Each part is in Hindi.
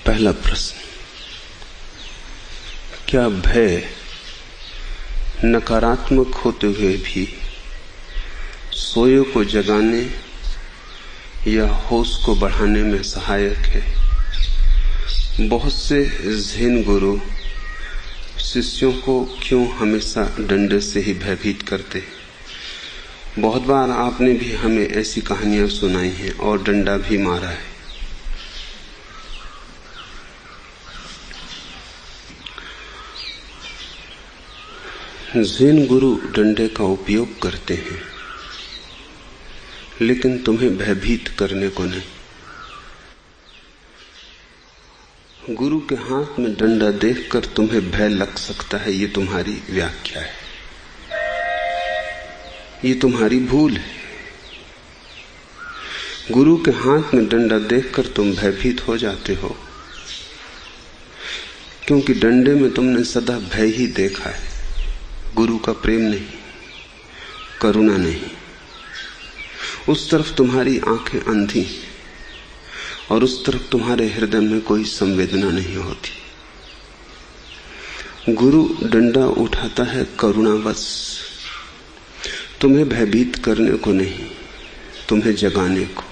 पहला प्रश्न, क्या भय नकारात्मक होते हुए भी सोए को जगाने या होश को बढ़ाने में सहायक है? बहुत से ज़ेन गुरु शिष्यों को क्यों हमेशा डंडे से ही भयभीत करते हैं? बहुत बार आपने भी हमें ऐसी कहानियां सुनाई हैं और डंडा भी मारा है। ज़ेन गुरु डंडे का उपयोग करते हैं, लेकिन तुम्हें भयभीत करने को नहीं। गुरु के हाथ में डंडा देखकर तुम्हें भय लग सकता है, ये तुम्हारी व्याख्या है, ये तुम्हारी भूल है। गुरु के हाथ में डंडा देखकर तुम भयभीत हो जाते हो, क्योंकि डंडे में तुमने सदा भय ही देखा है, गुरु का प्रेम नहीं, करुणा नहीं। उस तरफ तुम्हारी आंखें अंधी और उस तरफ तुम्हारे हृदय में कोई संवेदना नहीं होती। गुरु डंडा उठाता है करुणावश, तुम्हें भयभीत करने को नहीं, तुम्हें जगाने को।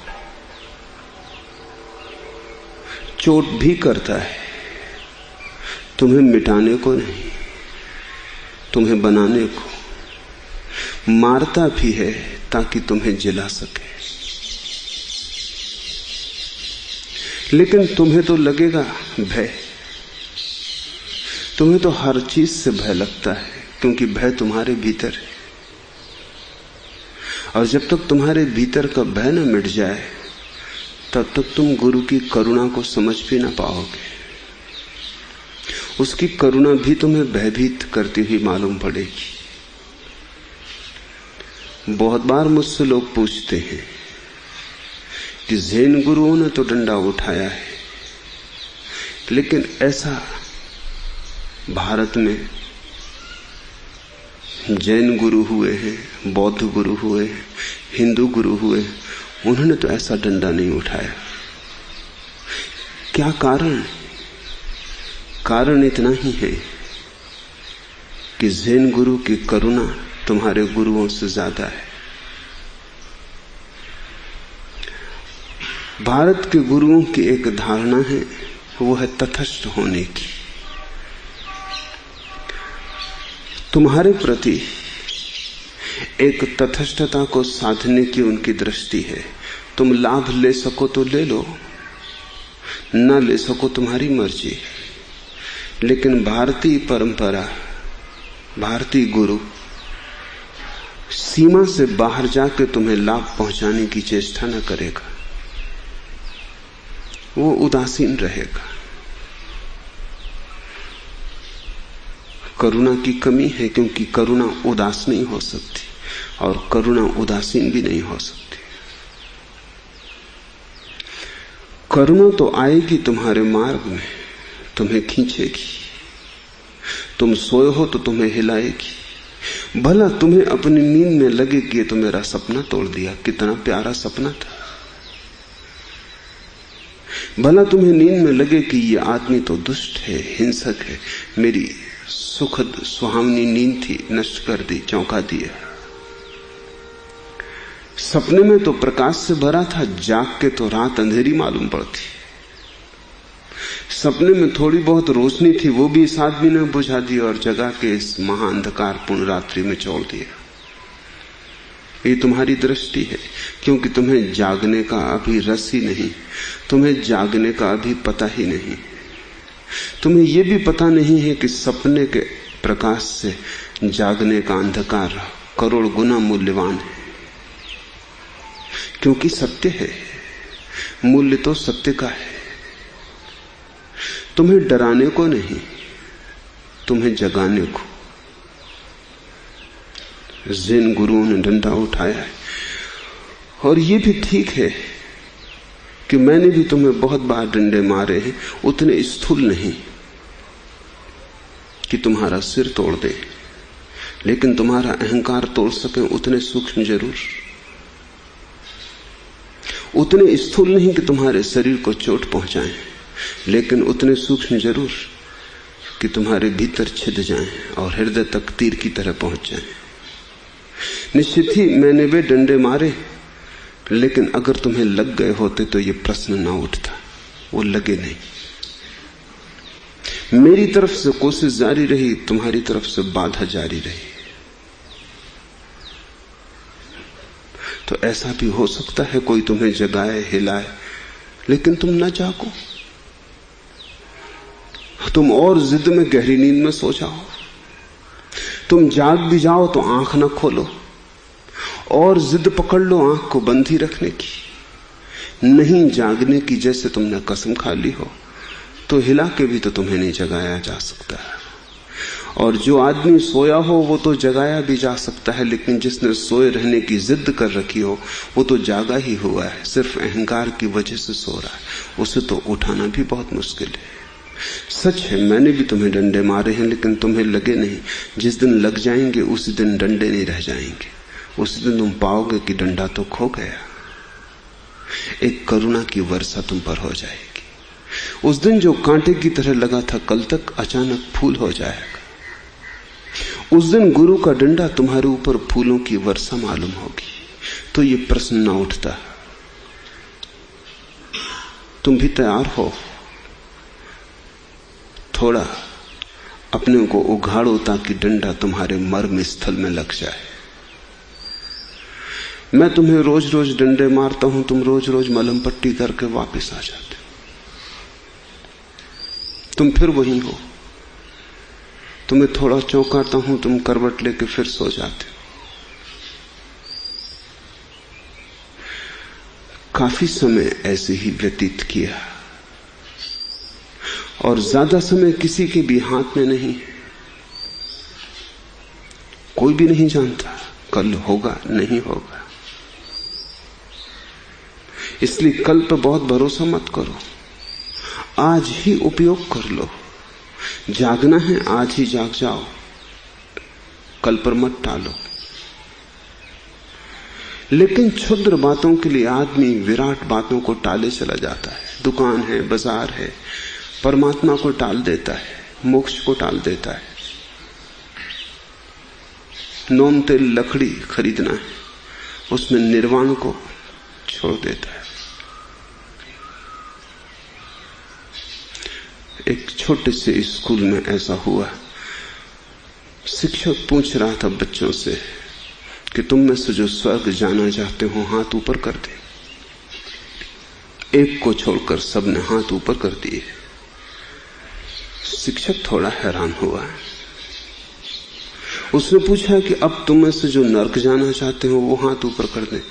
चोट भी करता है, तुम्हें मिटाने को नहीं, तुम्हें बनाने को। मारता भी है ताकि तुम्हें जिला सके। लेकिन तुम्हें तो लगेगा भय, तुम्हें तो हर चीज से भय लगता है, क्योंकि भय तुम्हारे भीतर है। और जब तक तुम्हारे भीतर का भय न मिट जाए, तब तक तुम गुरु की करुणा को समझ भी ना पाओगे। उसकी करुणा भी तुम्हें भयभीत करती हुई मालूम पड़ेगी। बहुत बार मुझसे लोग पूछते हैं कि ज़ेन गुरुओं ने तो डंडा उठाया है, लेकिन ऐसा भारत में जैन गुरु हुए हैं, बौद्ध गुरु हुए हैं, हिंदू गुरु हुए हैं, उन्होंने तो ऐसा डंडा नहीं उठाया। क्या कारण? कारण इतना ही है कि ज़ेन गुरु की करुणा तुम्हारे गुरुओं से ज्यादा है। भारत के गुरुओं की एक धारणा है, वो है तटस्थ होने की। तुम्हारे प्रति एक तटस्थता को साधने की उनकी दृष्टि है। तुम लाभ ले सको तो ले लो, ना ले सको तुम्हारी मर्जी। लेकिन भारतीय परंपरा, भारतीय गुरु सीमा से बाहर जाकर तुम्हें लाभ पहुंचाने की चेष्टा न करेगा, वो उदासीन रहेगा। करुणा की कमी है, क्योंकि करुणा उदास नहीं हो सकती और करुणा उदासीन भी नहीं हो सकती। करुणा तो आएगी तुम्हारे मार्ग में, तुम्हें खींचेगी। तुम सोए हो तो तुम्हें हिलाएगी। भला तुम्हें अपनी नींद में लगे कि ये तो मेरा सपना तोड़ दिया, कितना प्यारा सपना था। भला तुम्हें नींद में लगे कि ये आदमी तो दुष्ट है, हिंसक है, मेरी सुखद सुहावनी नींद थी, नष्ट कर दी, चौंका दिया। सपने में तो प्रकाश से भरा था, जाग के तो रात अंधेरी मालूम पड़ती। सपने में थोड़ी बहुत रोशनी थी, वो भी इस आदमी ने बुझा दी और जगा के इस महाअंधकारपूर्ण रात्रि में छोड़ दिया। ये तुम्हारी दृष्टि है, क्योंकि तुम्हें जागने का अभी रस ही नहीं, तुम्हें जागने का अभी पता ही नहीं। तुम्हें यह भी पता नहीं है कि सपने के प्रकाश से जागने का अंधकार करोड़ गुना मूल्यवान है, क्योंकि सत्य है, मूल्य तो सत्य का है। तुम्हें डराने को नहीं, तुम्हें जगाने को। ज़ेन गुरुओं ने डंडा उठाया है, और ये भी ठीक है कि मैंने भी तुम्हें बहुत बार डंडे मारे हैं, उतने स्थूल नहीं कि तुम्हारा सिर तोड़ दे, लेकिन तुम्हारा अहंकार तोड़ सके उतने सूक्ष्म जरूर। उतने स्थूल नहीं कि तुम्हारे शरीर को चोट पहुंचाएं, लेकिन उतने सूक्ष्म जरूर कि तुम्हारे भीतर छिद जाएं और हृदय तक तीर की तरह पहुंच जाएं। निश्चित ही मैंने वे डंडे मारे, लेकिन अगर तुम्हें लग गए होते तो ये प्रश्न ना उठता। वो लगे नहीं। मेरी तरफ से कोशिश जारी रही, तुम्हारी तरफ से बाधा जारी रही। तो ऐसा भी हो सकता है कोई तुम्हें जगाए, हिलाए, लेकिन तुम ना जागो। तुम और जिद में गहरी नींद में सो जाओ। तुम जाग भी जाओ तो आंख ना खोलो, और जिद पकड़ लो आंख को बंद ही रखने की, नहीं जागने की। जैसे तुमने कसम खा ली हो, तो हिला के भी तो तुम्हें नहीं जगाया जा सकता है। और जो आदमी सोया हो वो तो जगाया भी जा सकता है, लेकिन जिसने सोए रहने की जिद कर रखी हो वो तो जागा ही हुआ है, सिर्फ अहंकार की वजह से सो रहा है। उसे तो उठाना भी बहुत मुश्किल है। सच है, मैंने भी तुम्हें डंडे मारे हैं, लेकिन तुम्हें लगे नहीं। जिस दिन लग जाएंगे उसी दिन डंडे नहीं रह जाएंगे। उसी दिन तुम पाओगे कि डंडा तो खो गया। एक करुणा की वर्षा तुम पर हो जाएगी। उस दिन जो कांटे की तरह लगा था कल तक, अचानक फूल हो जाएगा। उस दिन गुरु का डंडा तुम्हारे ऊपर फूलों की वर्षा मालूम होगी। तो ये प्रश्न ना उठता। तुम भी तैयार हो, थोड़ा अपने को उघाड़ो ताकि डंडा तुम्हारे मर्म स्थल में लग जाए। मैं तुम्हें रोज रोज डंडे मारता हूं, तुम रोज रोज मलहम पट्टी करके वापस आ जाते हो। तुम फिर वही हो। तुम्हें थोड़ा चौंकाता हूं, तुम करवट लेके फिर सो जाते हो। काफी समय ऐसे ही व्यतीत किया, और ज्यादा समय किसी के भी हाथ में नहीं। कोई भी नहीं जानता कल होगा नहीं होगा, इसलिए कल पर बहुत भरोसा मत करो। आज ही उपयोग कर लो। जागना है, आज ही जाग जाओ, कल पर मत टालो। लेकिन क्षुद्र बातों के लिए आदमी विराट बातों को टाले चला जाता है। दुकान है, बाजार है, परमात्मा को टाल देता है, मोक्ष को टाल देता है। नोन तेल लकड़ी खरीदना है, उसमें निर्वाण को छोड़ देता है। एक छोटे से स्कूल में ऐसा हुआ। शिक्षक पूछ रहा था बच्चों से कि तुम में से जो स्वर्ग जाना चाहते हो हाथ ऊपर कर दे। एक को छोड़कर सबने हाथ ऊपर कर दिए। शिक्षक थोड़ा हैरान हुआ। उसने पूछा कि अब तुम में से जो नरक जाना चाहते हो वो हाथ ऊपर कर दे।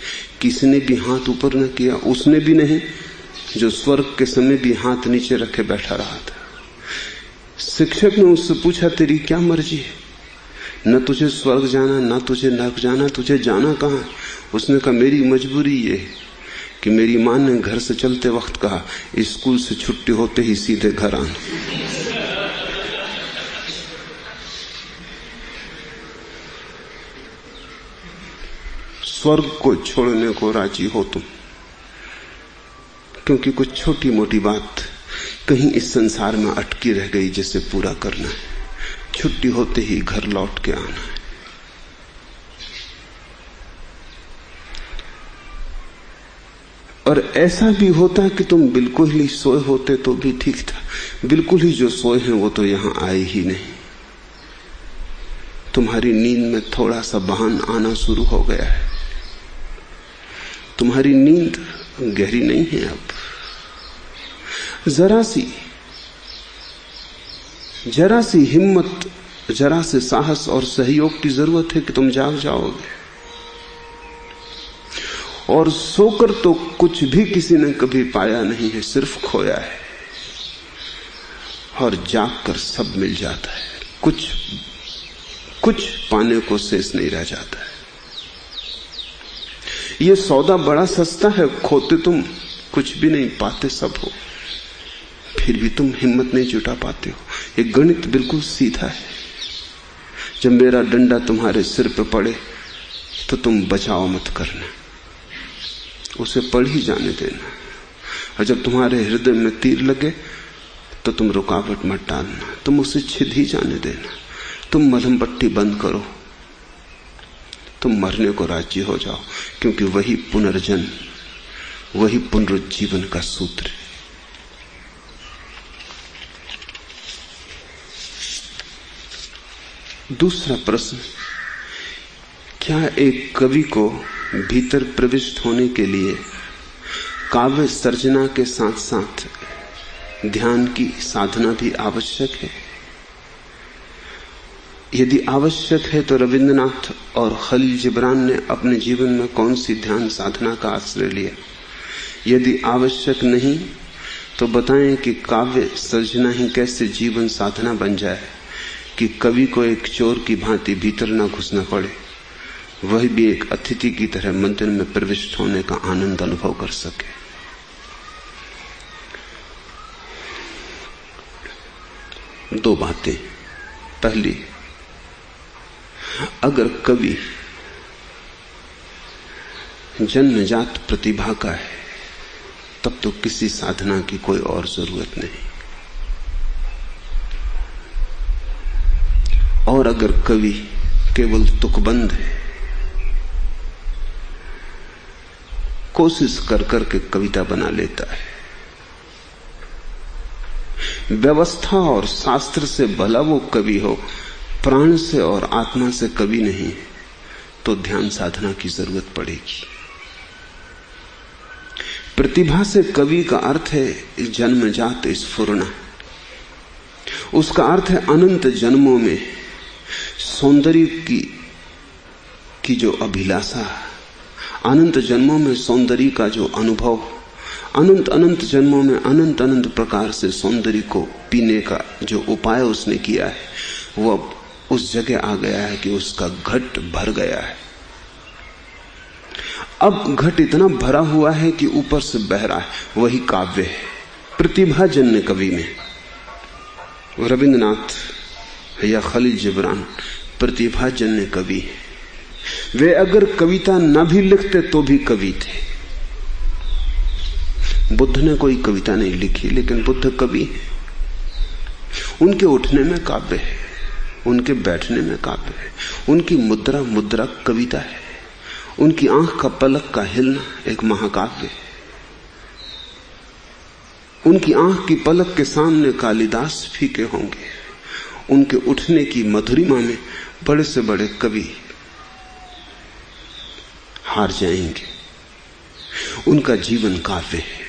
किसी ने भी हाथ ऊपर न किया। उसने भी नहीं जो स्वर्ग के समय भी हाथ नीचे रखे बैठा रहा था। शिक्षक ने उससे पूछा तेरी क्या मर्जी है, न तुझे स्वर्ग जाना न तुझे नरक जाना, तुझे जाना कहां है? उसने कहा मेरी मजबूरी ये है कि मेरी मां ने घर से चलते वक्त कहा स्कूल से छुट्टी होते ही सीधे घर आना। स्वर्ग को छोड़ने को राजी हो तुम, क्योंकि कुछ छोटी मोटी बात कहीं इस संसार में अटकी रह गई जिसे पूरा करना है। छुट्टी होते ही घर लौट के आना है। और ऐसा भी होता कि तुम बिल्कुल ही सोए होते तो भी ठीक था। बिल्कुल ही जो सोए हैं वो तो यहां आए ही नहीं। तुम्हारी नींद में थोड़ा सा बहान आना शुरू हो गया है। तुम्हारी नींद गहरी नहीं है। अब जरा सी हिम्मत, जरा से साहस और सहयोग की जरूरत है कि तुम जाग जाओगे। और सोकर तो कुछ भी किसी ने कभी पाया नहीं है, सिर्फ खोया है। और जागकर सब मिल जाता है। कुछ पाने को शेष नहीं रह जाता है। ये सौदा बड़ा सस्ता है। खोते तुम कुछ भी नहीं, पाते सब हो। फिर भी तुम हिम्मत नहीं जुटा पाते हो। ये गणित बिल्कुल सीधा है। जब मेरा डंडा तुम्हारे सिर पे पड़े तो तुम बचाव मत करना, उसे पड़ ही जाने देना। और जब तुम्हारे हृदय में तीर लगे तो तुम रुकावट मत डालना, तुम उसे छिद ही जाने देना। तुम मलहम पट्टी बंद करो, तुम मरने को राजी हो जाओ, क्योंकि वही पुनर्जन्म, वही पुनरुज्जीवन का सूत्र है। दूसरा प्रश्न, क्या एक कवि को भीतर प्रविष्ट होने के लिए काव्य सर्जना के साथ साथ ध्यान की साधना भी आवश्यक है? यदि आवश्यक है तो रविंद्रनाथ और खलील जिब्रान ने अपने जीवन में कौन सी ध्यान साधना का आश्रय लिया? यदि आवश्यक नहीं तो बताएं कि काव्य सर्जना ही कैसे जीवन साधना बन जाए कि कवि को एक चोर की भांति भीतर न घुसना पड़े, वह भी एक अतिथि की तरह मंदिर में प्रविष्ट होने का आनंद अनुभव कर सके। दो बातें। पहली, अगर कवि जन्मजात प्रतिभा का है तब तो किसी साधना की कोई और जरूरत नहीं। और अगर कवि केवल तुकबंद है, कोशिश कर करके कविता बना लेता है, व्यवस्था और शास्त्र से भला वो कवि हो, प्राण से और आत्मा से कवि नहीं, तो ध्यान साधना की जरूरत पड़ेगी। प्रतिभा से कवि का अर्थ है जन्मजात स्फुरना। उसका अर्थ है अनंत जन्मों में सौंदर्य की जो अभिलाषा, अनंत जन्मों में सौंदर्य का जो अनुभव, अनंत अनंत जन्मों में अनंत अनंत प्रकार से सौंदर्य को पीने का जो उपाय उसने किया है, वो अब उस जगह आ गया है कि उसका घट भर गया है। अब घट इतना भरा हुआ है कि ऊपर से बह रहा है, वही काव्य है। प्रतिभाजन्य कवि में रविंद्रनाथ या खलील जिब्रान प्रतिभाजन्य कवि है। वे अगर कविता न भी लिखते तो भी कवि थे। बुद्ध ने कोई कविता नहीं लिखी, लेकिन बुद्ध कवि है। उनके उठने में काव्य है, उनके बैठने में काव्य है, उनकी मुद्रा मुद्रा कविता है, उनकी आंख का पलक का हिलना एक महाकाव्य है। उनकी आंख की पलक के सामने कालिदास फीके होंगे। उनके उठने की मधुरिमा में बड़े से बड़े कवि हार जाएंगे। उनका जीवन काव्य है।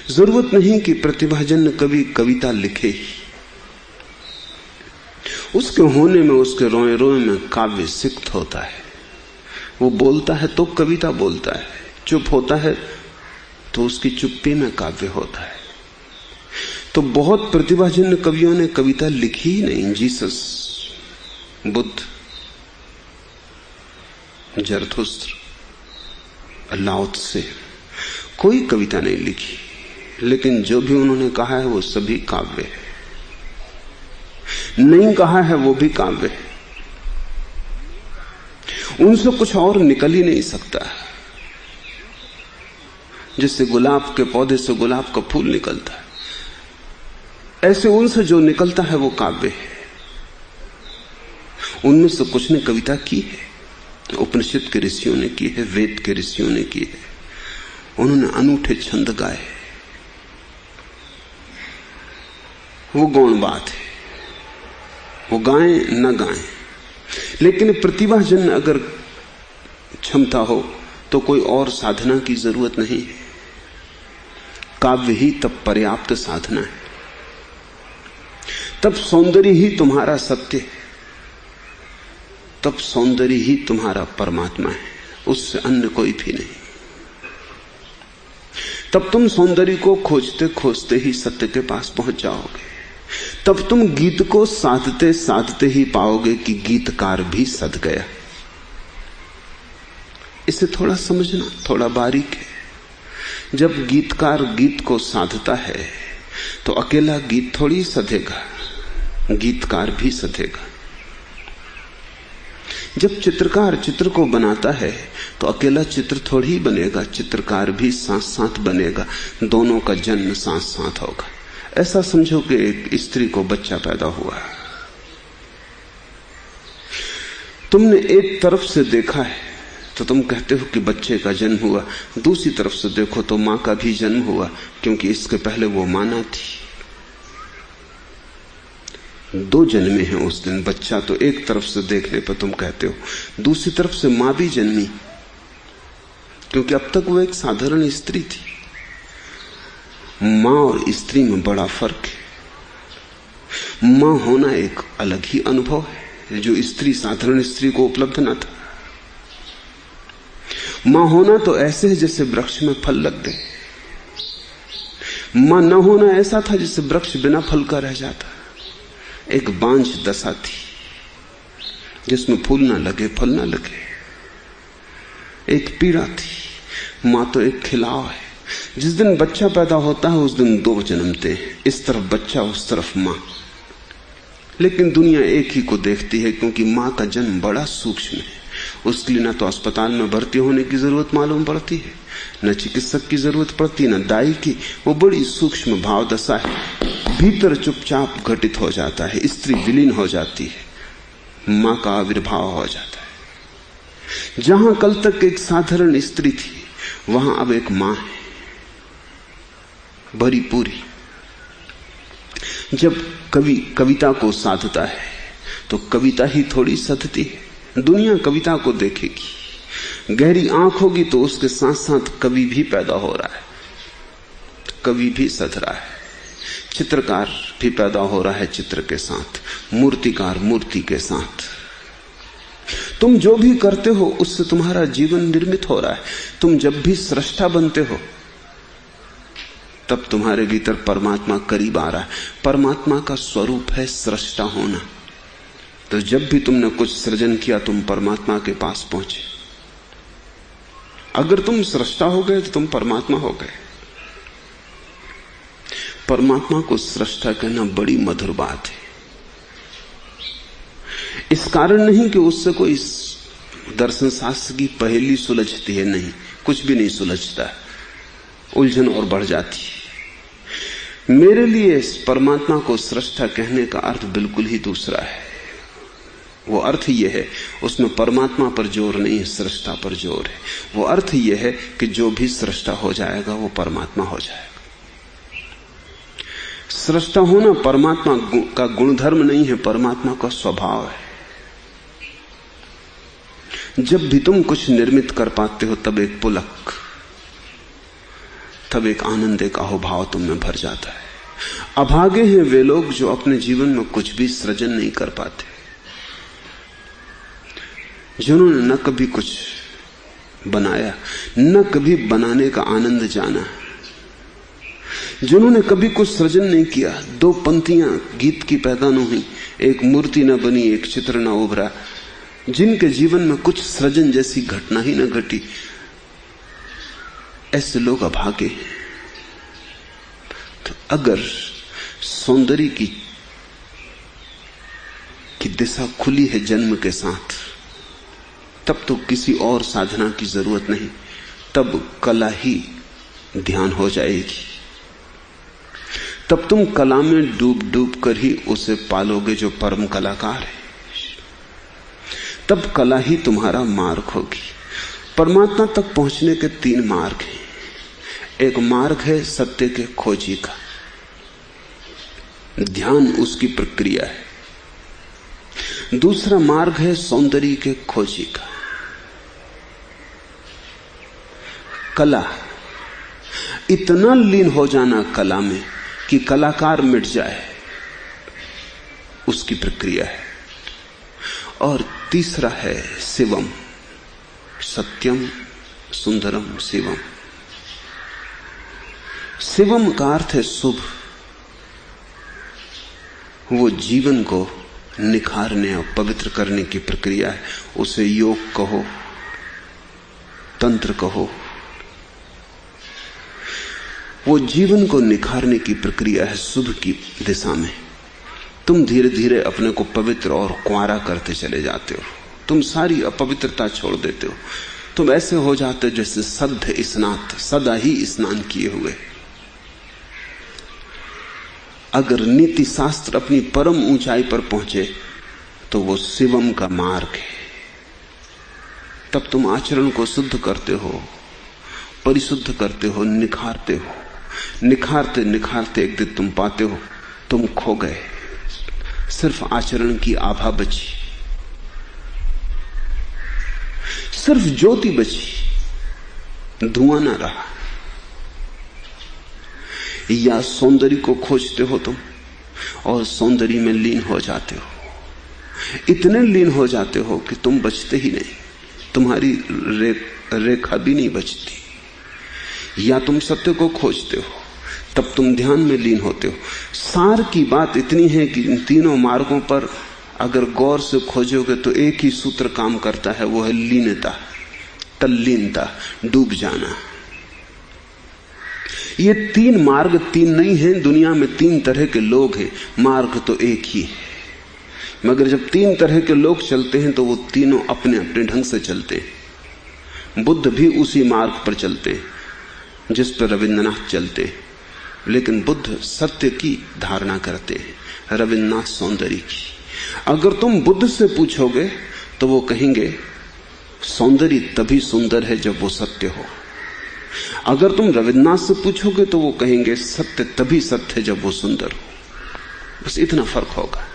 जरूरत नहीं कि प्रतिभाजन्य कवि कविता लिखे ही, उसके होने में, उसके रोए रोए में काव्य सिक्त होता है। वो बोलता है तो कविता बोलता है, चुप होता है तो उसकी चुप्पी में काव्य होता है। तो बहुत प्रतिभाजन्य कवियों ने कविता लिखी ही नहीं। जीसस, बुद्ध, जरथुस्त्र, लाओ त्से, कोई कविता नहीं लिखी, लेकिन जो भी उन्होंने कहा है वो सभी काव्य है। नहीं कहा है वो भी काव्य है। उनसे कुछ और निकल ही नहीं सकता। जिससे गुलाब के पौधे से गुलाब का फूल निकलता है, ऐसे उनसे जो निकलता है वो काव्य है। उनमें से कुछ ने कविता की है, उपनिषद के ऋषियों ने की है, वेद के ऋषियों ने की है। उन्होंने अनूठे छंद गाए, वो गौण बात है, वो गाएं न गाएं। लेकिन प्रतिभाजन अगर क्षमता हो तो कोई और साधना की जरूरत नहीं है। काव्य ही तब पर्याप्त साधना है। तब सौंदर्य ही तुम्हारा सत्य है, तब सौंदर्य ही तुम्हारा परमात्मा है, उससे अन्य कोई भी नहीं। तब तुम सौंदर्य को खोजते खोजते ही सत्य के पास पहुंच जाओगे। तब तुम गीत को साधते साधते ही पाओगे कि गीतकार भी सध गया। इसे थोड़ा समझना, थोड़ा बारीक है। जब गीतकार गीत को साधता है तो अकेला गीत थोड़ी सधेगा, गीतकार भी सधेगा। जब चित्रकार चित्र को बनाता है तो अकेला चित्र थोड़ी ही बनेगा, चित्रकार भी साथ साथ बनेगा, दोनों का जन्म साथ साथ होगा। ऐसा समझो कि एक स्त्री को बच्चा पैदा हुआ, तुमने एक तरफ से देखा है तो तुम कहते हो कि बच्चे का जन्म हुआ, दूसरी तरफ से देखो तो मां का भी जन्म हुआ, क्योंकि इसके पहले वो मां ना थी। दो जन्मे हैं उस दिन। बच्चा तो एक तरफ से देखने पर तुम कहते हो, दूसरी तरफ से मां भी जन्मी, क्योंकि अब तक वो एक साधारण स्त्री थी। मां और स्त्री में बड़ा फर्क है। मां होना एक अलग ही अनुभव है जो स्त्री, साधारण स्त्री को उपलब्ध न था। मां होना तो ऐसे है जैसे वृक्ष में फल लग गए, मां न होना ऐसा था जैसे वृक्ष बिना फल का रह जाता। एक बांझ दशा थी जिसमें फूल ना लगे, फल ना लगे, एक पीड़ा थी। मां तो एक खिलाव है। जिस दिन बच्चा पैदा होता है उस दिन दो जन्मते हैं, इस तरफ बच्चा, उस तरफ मां। लेकिन दुनिया एक ही को देखती है, क्योंकि मां का जन्म बड़ा सूक्ष्म है। उसके लिए न तो अस्पताल में भर्ती होने की जरूरत मालूम पड़ती है, न चिकित्सक की जरूरत पड़ती, न दाई की। वो बड़ी सूक्ष्म भाव दशा है, भीतर चुपचाप घटित हो जाता है। स्त्री विलीन हो जाती है, मां का आविर्भाव हो जाता है। जहां कल तक एक साधारण स्त्री थी, वहां अब एक मां है, भरी पूरी। जब कवि कविता को साधता है तो कविता ही थोड़ी सधती है। दुनिया कविता को देखेगी, गहरी आंख होगी तो उसके साथ साथ कवि भी पैदा हो रहा है, कवि भी सध रहा है, चित्रकार भी पैदा हो रहा है चित्र के साथ, मूर्तिकार मूर्ति के साथ। तुम जो भी करते हो उससे तुम्हारा जीवन निर्मित हो रहा है। तुम जब भी सृष्टा बनते हो तब तुम्हारे भीतर परमात्मा करीब आ रहा है। परमात्मा का स्वरूप है सृष्टा होना। तो जब भी तुमने कुछ सृजन किया तुम परमात्मा के पास पहुंचे। अगर तुम सृष्टा हो गए तो तुम परमात्मा हो गए। परमात्मा को सृष्टा कहना बड़ी मधुर बात है। इस कारण नहीं कि उससे कोई दर्शन शास्त्र की पहेली सुलझती है, नहीं, कुछ भी नहीं सुलझता, उलझन और बढ़ जाती। मेरे लिए इस परमात्मा को सृष्टा कहने का अर्थ बिल्कुल ही दूसरा है। वो अर्थ यह है, उसमें परमात्मा पर जोर नहीं है, सृष्टा पर जोर है। वो अर्थ यह है कि जो भी सृष्टा हो जाएगा वो परमात्मा हो जाएगा। सृष्टा होना परमात्मा का गुणधर्म नहीं है, परमात्मा का स्वभाव है। जब भी तुम कुछ निर्मित कर पाते हो तब एक पुलक, तब एक आनंद, एक अहोभाव तुम में भर जाता है। अभागे हैं वे लोग जो अपने जीवन में कुछ भी सृजन नहीं कर पाते, जिन्होंने न कभी कुछ बनाया, न कभी बनाने का आनंद जाना, जिन्होंने कभी कुछ सृजन नहीं किया। दो पंक्तियां गीत की पैदा न हुई, एक मूर्ति न बनी, एक चित्र न उभरा, जिनके जीवन में कुछ सृजन जैसी घटना ही न घटी, ऐसे लोग अभागे हैं। तो अगर सौंदर्य की दिशा खुली है जन्म के साथ, तब तो किसी और साधना की जरूरत नहीं, तब कला ही ध्यान हो जाएगी। तब तुम कला में डूब डूब कर ही उसे पालोगे जो परम कलाकार है। तब कला ही तुम्हारा मार्ग होगी। परमात्मा तक पहुंचने के तीन मार्ग हैं। एक मार्ग है सत्य के खोजी का, ध्यान उसकी प्रक्रिया है। दूसरा मार्ग है सौंदर्य के खोजी का, कला, इतना लीन हो जाना कला में कि कलाकार मिट जाए, उसकी प्रक्रिया है। और तीसरा है शिवम, सत्यम सुंदरम शिवम। शिवम का अर्थ है शुभ। वो जीवन को निखारने और पवित्र करने की प्रक्रिया है। उसे योग कहो, तंत्र कहो, वो जीवन को निखारने की प्रक्रिया है शुभ की दिशा में। तुम धीरे धीरे अपने को पवित्र और कुंवारा करते चले जाते हो। तुम सारी अपवित्रता छोड़ देते हो। तुम ऐसे हो जाते जैसे सद्ध स्नात, सदा ही स्नान किए हुए। अगर नीति शास्त्र अपनी परम ऊंचाई पर पहुंचे तो वो शिवम का मार्ग है। तब तुम आचरण को शुद्ध करते हो, परिशुद्ध करते हो, निखारते हो। निखारते निखारते एक दिन तुम पाते हो तुम खो गए, सिर्फ आचरण की आभा बची, सिर्फ ज्योति बची, धुआं ना रहा। या सौंदर्य को खोजते हो तुम और सौंदर्य में लीन हो जाते हो, इतने लीन हो जाते हो कि तुम बचते ही नहीं, तुम्हारी रेखा भी नहीं बचती। या तुम सत्य को खोजते हो, तब तुम ध्यान में लीन होते हो। सार की बात इतनी है कि इन तीनों मार्गों पर अगर गौर से खोजोगे तो एक ही सूत्र काम करता है, वो है लीनता, तल्लीनता, डूब जाना। ये तीन मार्ग तीन नहीं हैं, दुनिया में तीन तरह के लोग हैं, मार्ग तो एक ही है। मगर जब तीन तरह के लोग चलते हैं तो वो तीनों अपने अपने ढंग से चलते हैं। बुद्ध भी उसी मार्ग पर चलते हैं जिस पर रविन्द्रनाथ चलते हैं, लेकिन बुद्ध सत्य की धारणा करते हैं, रविन्द्रनाथ सौंदर्य की। अगर तुम बुद्ध से पूछोगे तो वो कहेंगे सौंदर्य तभी सुंदर है जब वो सत्य हो। अगर तुम रविन्द्रनाथ से पूछोगे तो वो कहेंगे सत्य तभी सत्य है जब वो सुंदर हो। बस इतना फर्क होगा।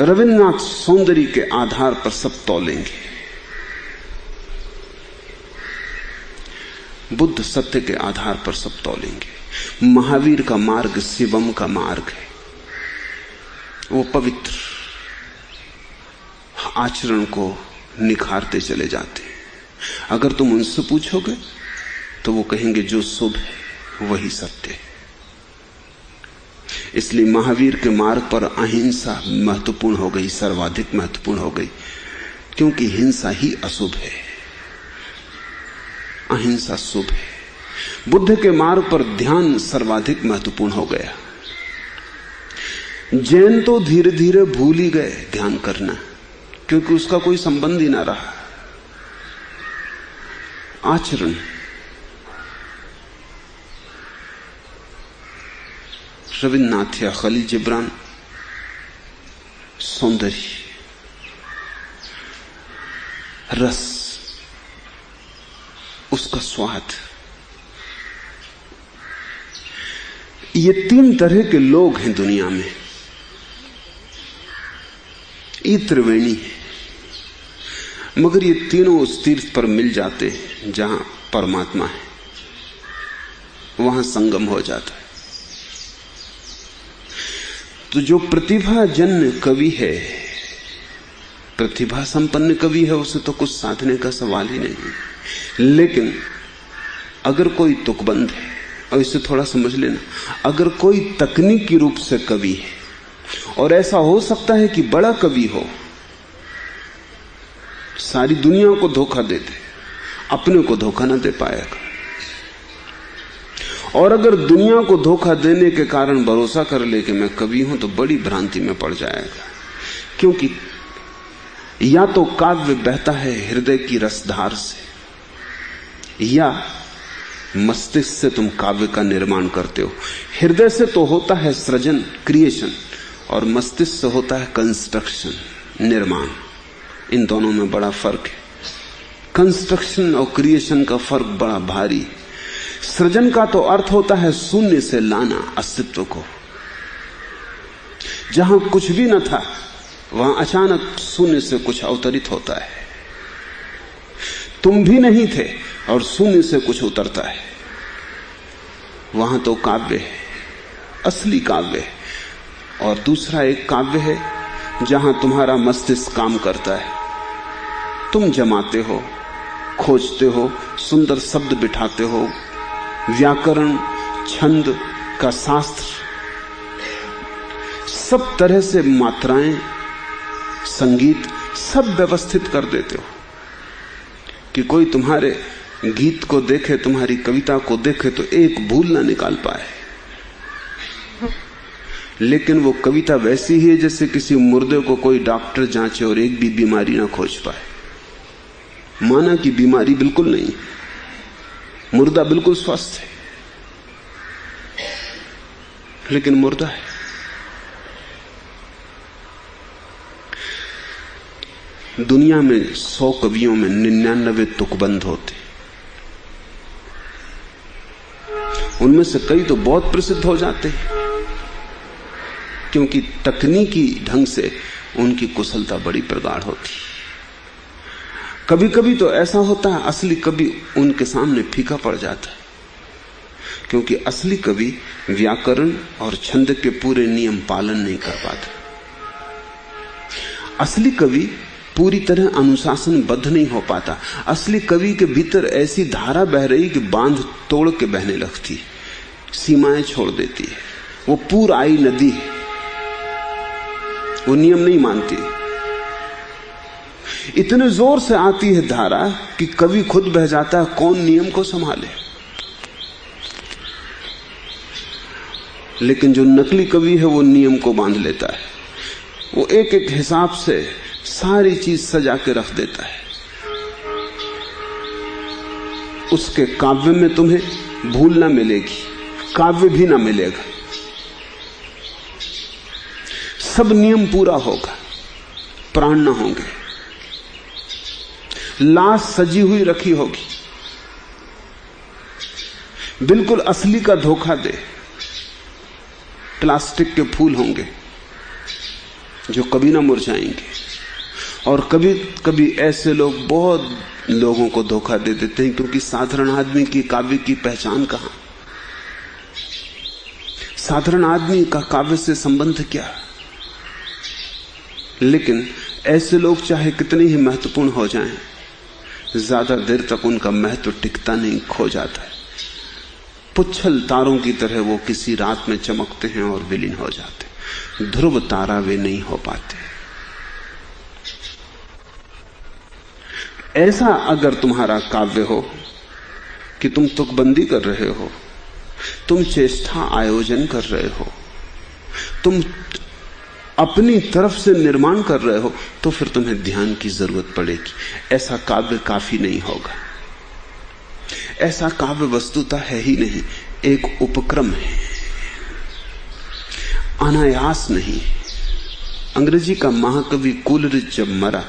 रविन्द्रनाथ सौंदर्य के आधार पर सब तौलेंगे, बुद्ध सत्य के आधार पर सब तौलेंगे। महावीर का मार्ग शिवम का मार्ग है, वो पवित्र आचरण को निखारते चले जाते हैं। अगर तुम उनसे पूछोगे तो वो कहेंगे जो शुभ है वही सत्य है। इसलिए महावीर के मार्ग पर अहिंसा महत्वपूर्ण हो गई, सर्वाधिक महत्वपूर्ण हो गई, क्योंकि हिंसा ही अशुभ है, अहिंसा शुभ है। बुद्ध के मार्ग पर ध्यान सर्वाधिक महत्वपूर्ण हो गया। जैन तो धीरे धीरे भूल ही गए ध्यान करना, क्योंकि उसका कोई संबंध ही ना रहा। आचरण, रविन्द्रनाथ या खलील जिब्रान सौंदर्य, रस, उसका स्वाद, ये तीन तरह के लोग हैं दुनिया में। ये त्रिवेणी है, मगर ये तीनों उस तीर्थ पर मिल जाते हैं जहां परमात्मा है, वहां संगम हो जाता है। तो जो प्रतिभा जन्य कवि है, प्रतिभा संपन्न कवि है, उसे तो कुछ साधने का सवाल ही नहीं। लेकिन अगर कोई तुकबंद है, और इसे थोड़ा समझ लेना, अगर कोई तकनीकी रूप से कवि है, और ऐसा हो सकता है कि बड़ा कवि हो, सारी दुनिया को धोखा दे दे, अपने को धोखा ना दे पाएगा। और अगर दुनिया को धोखा देने के कारण भरोसा कर ले कि मैं कवि हूं, तो बड़ी भ्रांति में पड़ जाएगा। क्योंकि या तो काव्य बहता है हृदय की रसधार से, या मस्तिष्क से तुम काव्य का निर्माण करते हो। हृदय से तो होता है सृजन, क्रिएशन, और मस्तिष्क से होता है कंस्ट्रक्शन, निर्माण। इन दोनों में बड़ा फर्क है। कंस्ट्रक्शन और क्रिएशन का फर्क बड़ा भारी। सृजन का तो अर्थ होता है शून्य से लाना अस्तित्व को। जहां कुछ भी न था, वहां अचानक शून्य से कुछ अवतरित होता है। तुम भी नहीं थे और शून्य से कुछ उतरता है। वहां तो काव्य है, असली काव्य है। और दूसरा एक काव्य है जहां तुम्हारा मस्तिष्क काम करता है। तुम जमाते हो, खोजते हो, सुंदर शब्द बिठाते हो, व्याकरण, छंद का शास्त्र, सब तरह से मात्राएं, संगीत, सब व्यवस्थित कर देते हो कि कोई तुम्हारे गीत को देखे, तुम्हारी कविता को देखे तो एक भूल ना निकाल पाए। लेकिन वो कविता वैसी ही है जैसे किसी मुर्दे को कोई डॉक्टर जांचे और एक भी बीमारी ना खोज पाए। माना कि बीमारी बिल्कुल नहीं, मुर्दा बिल्कुल स्वस्थ है, लेकिन मुर्दा है। दुनिया में 100 कवियों में 99 तुकबंद होते, उनमें से कई तो बहुत प्रसिद्ध हो जाते हैं क्योंकि तकनीकी ढंग से उनकी कुशलता बड़ी प्रगाढ़ होती। कभी कभी तो ऐसा होता है असली कवि उनके सामने फीका पड़ जाता है, क्योंकि असली कवि व्याकरण और छंद के पूरे नियम पालन नहीं कर पाता। असली कवि पूरी तरह अनुशासनबद्ध नहीं हो पाता। असली कवि के भीतर ऐसी धारा बह रही कि बांध तोड़ के बहने लगती, सीमाएं छोड़ देती है। वो पूर आई नदी है, वो नियम नहीं मानती। इतने जोर से आती है धारा कि कवि खुद बह जाता है, कौन नियम को संभाले। लेकिन जो नकली कवि है वो नियम को बांध लेता है, वो एक एक हिसाब से सारी चीज सजा के रख देता है। उसके काव्य में तुम्हें भूल ना मिलेगी, काव्य भी ना मिलेगा, सब नियम पूरा होगा, प्राण ना होंगे, लाश सजी हुई रखी होगी। बिल्कुल असली का धोखा दे, प्लास्टिक के फूल होंगे जो कभी ना मुरझाएंगे। और कभी कभी ऐसे लोग बहुत लोगों को धोखा दे देते हैं, क्योंकि साधारण आदमी की काव्य की पहचान कहां? साधारण आदमी का काव्य से संबंध क्या? लेकिन ऐसे लोग चाहे कितने ही महत्वपूर्ण हो जाएं, ज्यादा देर तक उनका महत्व टिकता नहीं, खो जाता है। पुच्छल तारों की तरह वो किसी रात में चमकते हैं और विलीन हो जाते। ध्रुव तारा वे नहीं हो पाते। ऐसा अगर तुम्हारा काव्य हो कि तुम तुकबंदी कर रहे हो, तुम चेष्टा आयोजन कर रहे हो, तुम अपनी तरफ से निर्माण कर रहे हो, तो फिर तुम्हें ध्यान की जरूरत पड़ेगी। ऐसा काव्य काफी नहीं होगा। ऐसा काव्य वस्तुतः है ही नहीं, एक उपक्रम है, अनायास नहीं। अंग्रेजी का महाकवि कोलरिज जब मरा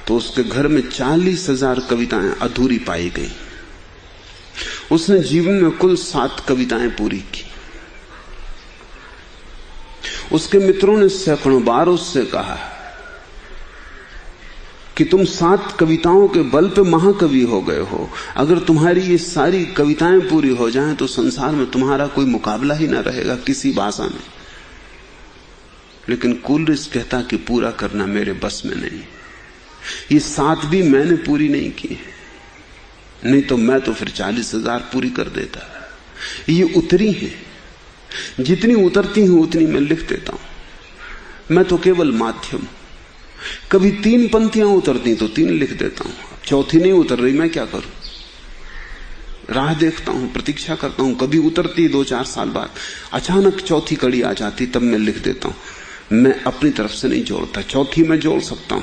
तो उसके घर में 40,000 कविताएं अधूरी पाई गई। उसने जीवन में कुल 7 कविताएं पूरी की। उसके मित्रों ने सैकड़ों बार उससे कहा कि तुम 7 कविताओं के बल पे महाकवि हो गए हो, अगर तुम्हारी ये सारी कविताएं पूरी हो जाएं तो संसार में तुम्हारा कोई मुकाबला ही ना रहेगा किसी भाषा में। लेकिन कोलरिज कहता कि पूरा करना मेरे बस में नहीं, ये 7 भी मैंने पूरी नहीं की है, नहीं तो मैं तो फिर 40,000 पूरी कर देता। ये उतरी है, जितनी उतरती हूं उतनी मैं लिख देता हूं। मैं तो केवल माध्यम। कभी 3 पंक्तियां उतरती तो 3 लिख देता हूं, चौथी नहीं उतर रही, मैं क्या करूं? राह देखता हूं, प्रतीक्षा करता हूं, कभी उतरती 2-4 साल बाद, अचानक चौथी कड़ी आ जाती, तब मैं लिख देता हूं। मैं अपनी तरफ से नहीं जोड़ता। चौथी मैं जोड़ सकता हूं,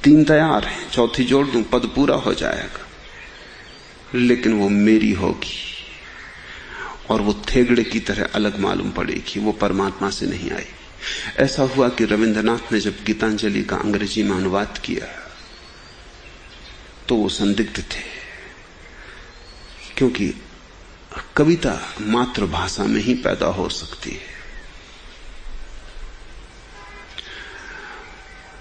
3 तैयार है, चौथी जोड़ दूं, पद पूरा हो जाएगा, लेकिन वो मेरी होगी और वो थेगड़े की तरह अलग मालूम पड़ेगी, वो परमात्मा से नहीं आई। ऐसा हुआ कि रविंद्रनाथ ने जब गीतांजलि का अंग्रेजी में अनुवाद किया तो वो संदिग्ध थे, क्योंकि कविता मातृभाषा में ही पैदा हो सकती है।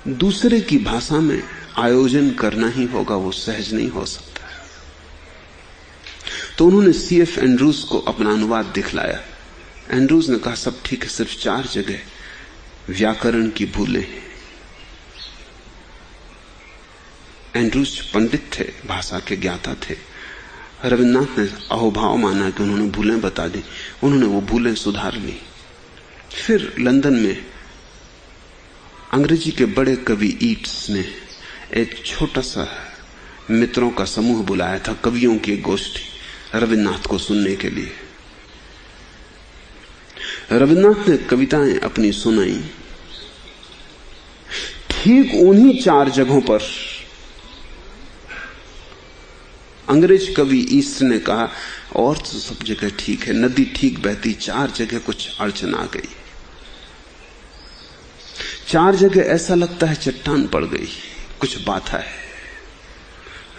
दूसरे की भाषा में आयोजन करना ही होगा, वो सहज नहीं हो सकता। तो उन्होंने C.F. एंड्रूज को अपना अनुवाद दिखलाया। एंड्रूज ने कहा सब ठीक है, सिर्फ 4 जगह व्याकरण की भूलें हैं। एंड्रूज पंडित थे, भाषा के ज्ञाता थे। रविन्द्रनाथ ने अहोभाव माना कि उन्होंने भूलें बता दी, उन्होंने वो भूलें सुधार ली। फिर लंदन में अंग्रेजी के बड़े कवि ईट्स ने एक छोटा सा मित्रों का समूह बुलाया था, कवियों की गोष्ठी, रविन्द्रनाथ को सुनने के लिए। रविन्द्रनाथ ने कविताएं अपनी सुनाई ठीक उन्हीं 4 जगहों पर। अंग्रेज कवि ईस्ट ने कहा और तो सब जगह ठीक है, नदी ठीक बहती, 4 जगह कुछ अड़चन आ गई, 4 जगह ऐसा लगता है चट्टान पड़ गई, कुछ बात है।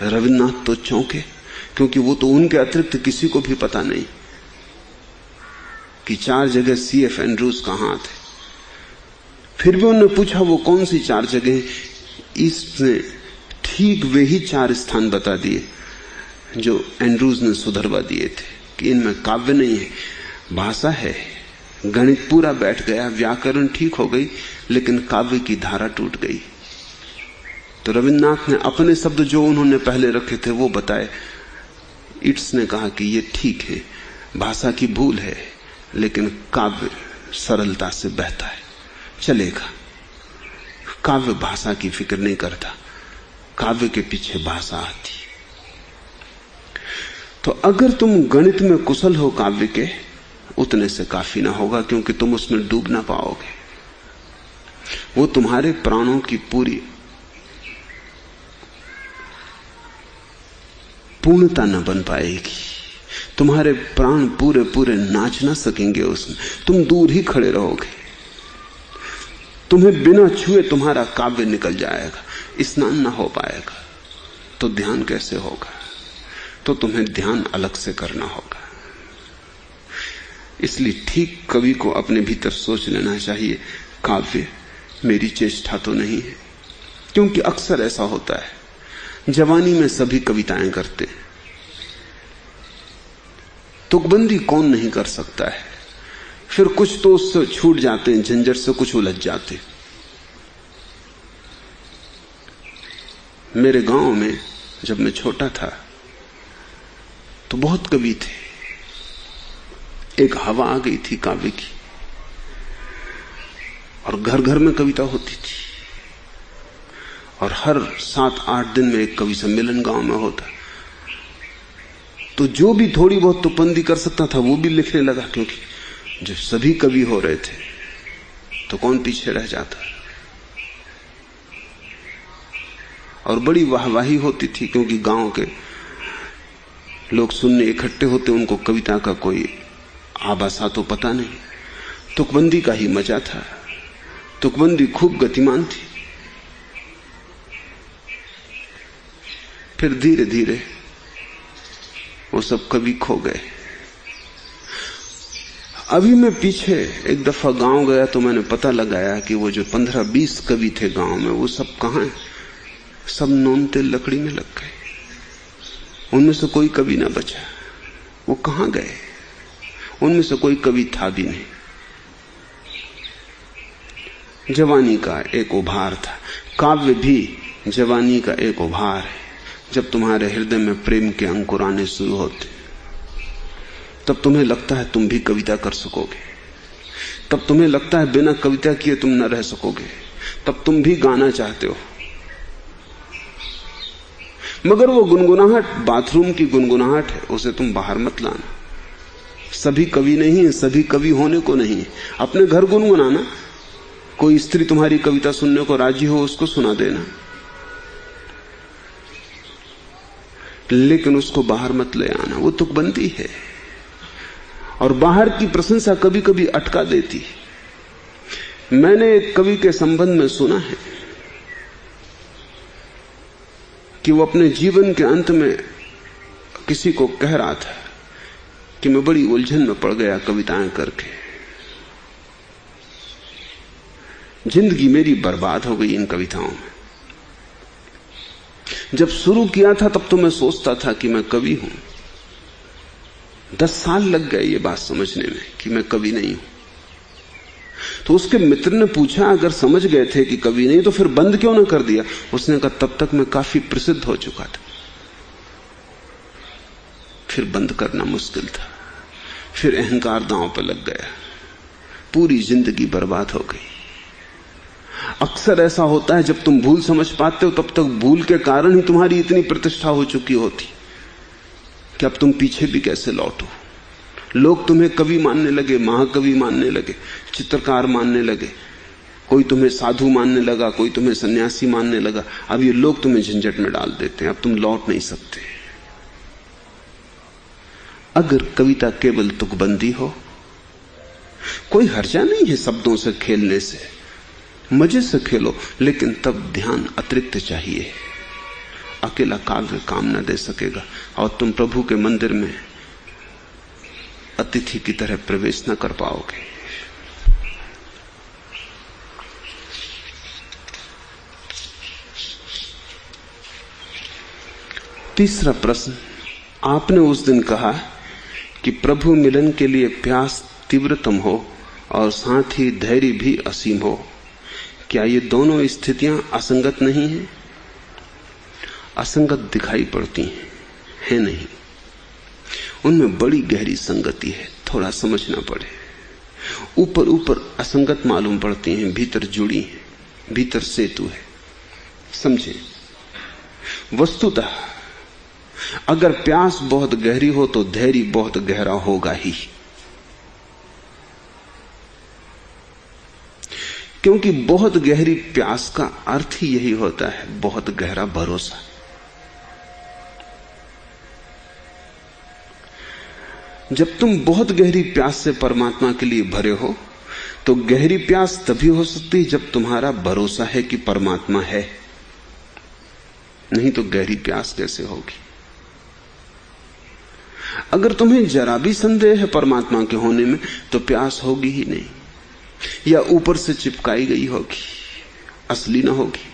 रविन्द्रनाथ तो चौंके, क्योंकि वो तो उनके अतिरिक्त किसी को भी पता नहीं कि 4 जगह C.F. एंड्रूज कहां थे। फिर भी उन्होंने पूछा वो कौन सी 4 जगह? ईस्ट ने ठीक वे ही 4 स्थान बता दिए जो एंड्रूज ने सुधरवा दिए थे कि इनमें काव्य नहीं है, भाषा है, गणित पूरा बैठ गया, व्याकरण ठीक हो गई, लेकिन काव्य की धारा टूट गई। तो रविन्द्रनाथ ने अपने शब्द जो उन्होंने पहले रखे थे वो बताए। ईट्स ने कहा कि ये ठीक है, भाषा की भूल है, लेकिन काव्य सरलता से बहता है, चलेगा। काव्य भाषा की फिक्र नहीं करता, काव्य के पीछे भाषा आती। तो अगर तुम गणित में कुशल हो काव्य के, उतने से काफी ना होगा, क्योंकि तुम उसमें डूब ना पाओगे। वो तुम्हारे प्राणों की पूरी पूर्णता न बन पाएगी, तुम्हारे प्राण पूरे पूरे नाच ना सकेंगे उसमें, तुम दूर ही खड़े रहोगे। तुम्हें बिना छुए तुम्हारा काव्य निकल जाएगा, स्नान ना हो पाएगा, तो ध्यान कैसे होगा? तो तुम्हें ध्यान अलग से करना होगा। इसलिए ठीक कवि को अपने भीतर सोच लेना चाहिए, काव्य मेरी चेष्टा तो नहीं है। क्योंकि अक्सर ऐसा होता है, जवानी में सभी कविताएं करते, तुकबंदी कौन नहीं कर सकता है, फिर कुछ तो उससे छूट जाते हैं, झंझट से कुछ उलझ जाते। मेरे गांव में जब मैं छोटा था तो बहुत कवि थे, एक हवा आ गई थी काव्य की, और घर घर में कविता होती थी, और हर 7-8 दिन में एक कवि सम्मेलन गांव में होता। तो जो भी थोड़ी बहुत तुकबंदी कर सकता था वो भी लिखने लगा, क्योंकि जब सभी कवि हो रहे थे तो कौन पीछे रह जाता। और बड़ी वाहवाही होती थी, क्योंकि गांव के लोग सुनने इकट्ठे होते, उनको कविता का कोई आभासा तो पता नहीं, तुकबंदी का ही मजा था। तुकबंदी खूब गतिमान थी। फिर धीरे धीरे वो सब कवि खो गए। अभी मैं पीछे एक दफा गांव गया तो मैंने पता लगाया कि वो जो 15-20 कवि थे गांव में, वो सब कहां हैं? सब नोन तेल लकड़ी में लग गए, उनमें से कोई कवि ना बचा। वो कहां गए? उनमें से कोई कवि था भी नहीं। जवानी का एक उभार था, काव्य भी जवानी का एक उभार है। जब तुम्हारे हृदय में प्रेम के अंकुर आने शुरू होते, तब तुम्हें लगता है तुम भी कविता कर सकोगे, तब तुम्हें लगता है बिना कविता किए तुम न रह सकोगे, तब तुम भी गाना चाहते हो। मगर वो गुनगुनाहट बाथरूम की गुनगुनाहट है, उसे तुम बाहर मत लाना। सभी कवि नहीं है, सभी कवि होने को नहीं है। अपने घर गुनगुनाना, कोई स्त्री तुम्हारी कविता सुनने को राजी हो उसको सुना देना, लेकिन उसको बाहर मत ले आना। वो तुकबंदी है, और बाहर की प्रशंसा कभी कभी अटका देती है। मैंने एक कवि के संबंध में सुना है कि वो अपने जीवन के अंत में किसी को कह रहा था कि मैं बड़ी उलझन में पड़ गया कविताएं करके, जिंदगी मेरी बर्बाद हो गई इन कविताओं में। जब शुरू किया था तब तो मैं सोचता था कि मैं कवि हूं, 10 साल लग गए ये बात समझने में कि मैं कवि नहीं हूं। तो उसके मित्र ने पूछा, अगर समझ गए थे कि कवि नहीं तो फिर बंद क्यों ना कर दिया? उसने कहा, तब तक मैं काफी प्रसिद्ध हो चुका था, फिर बंद करना मुश्किल था। फिर अहंकार दांव पर लग गया, पूरी जिंदगी बर्बाद हो गई। अक्सर ऐसा होता है, जब तुम भूल समझ पाते हो तब तक भूल के कारण ही तुम्हारी इतनी प्रतिष्ठा हो चुकी होती कि अब तुम पीछे भी कैसे लौटो। लोग तुम्हें कवि मानने लगे, महाकवि मानने लगे, चित्रकार मानने लगे, कोई तुम्हें साधु मानने लगा, कोई तुम्हें सन्यासी मानने लगा। अब ये लोग तुम्हें झंझट में डाल देते हैं, अब तुम लौट नहीं सकते। अगर कविता केवल तुकबंदी हो, कोई हर्जा नहीं है शब्दों से खेलने से, मजे से खेलो, लेकिन तब ध्यान अतिरिक्त चाहिए। अकेला काव्य काम न दे सकेगा और तुम प्रभु के मंदिर में अतिथि की तरह प्रवेश न कर पाओगे। तीसरा प्रश्न, आपने उस दिन कहा कि प्रभु मिलन के लिए प्यास तीव्रतम हो और साथ ही धैर्य भी असीम हो। क्या ये दोनों स्थितियां असंगत नहीं हैं? असंगत दिखाई पड़ती हैं, है नहीं। उनमें बड़ी गहरी संगति है, थोड़ा समझना पड़े। ऊपर ऊपर असंगत मालूम पड़ती हैं, भीतर जुड़ी हैं, भीतर सेतु है। समझे? वस्तुतः अगर प्यास बहुत गहरी हो तो धैर्य बहुत गहरा होगा ही, क्योंकि बहुत गहरी प्यास का अर्थ ही यही होता है, बहुत गहरा भरोसा। जब तुम बहुत गहरी प्यास से परमात्मा के लिए भरे हो तो गहरी प्यास तभी हो सकती है जब तुम्हारा भरोसा है कि परमात्मा है, नहीं तो गहरी प्यास कैसे होगी? अगर तुम्हें जरा भी संदेह है परमात्मा के होने में तो प्यास होगी ही नहीं, या ऊपर से चिपकाई गई होगी, असली ना होगी।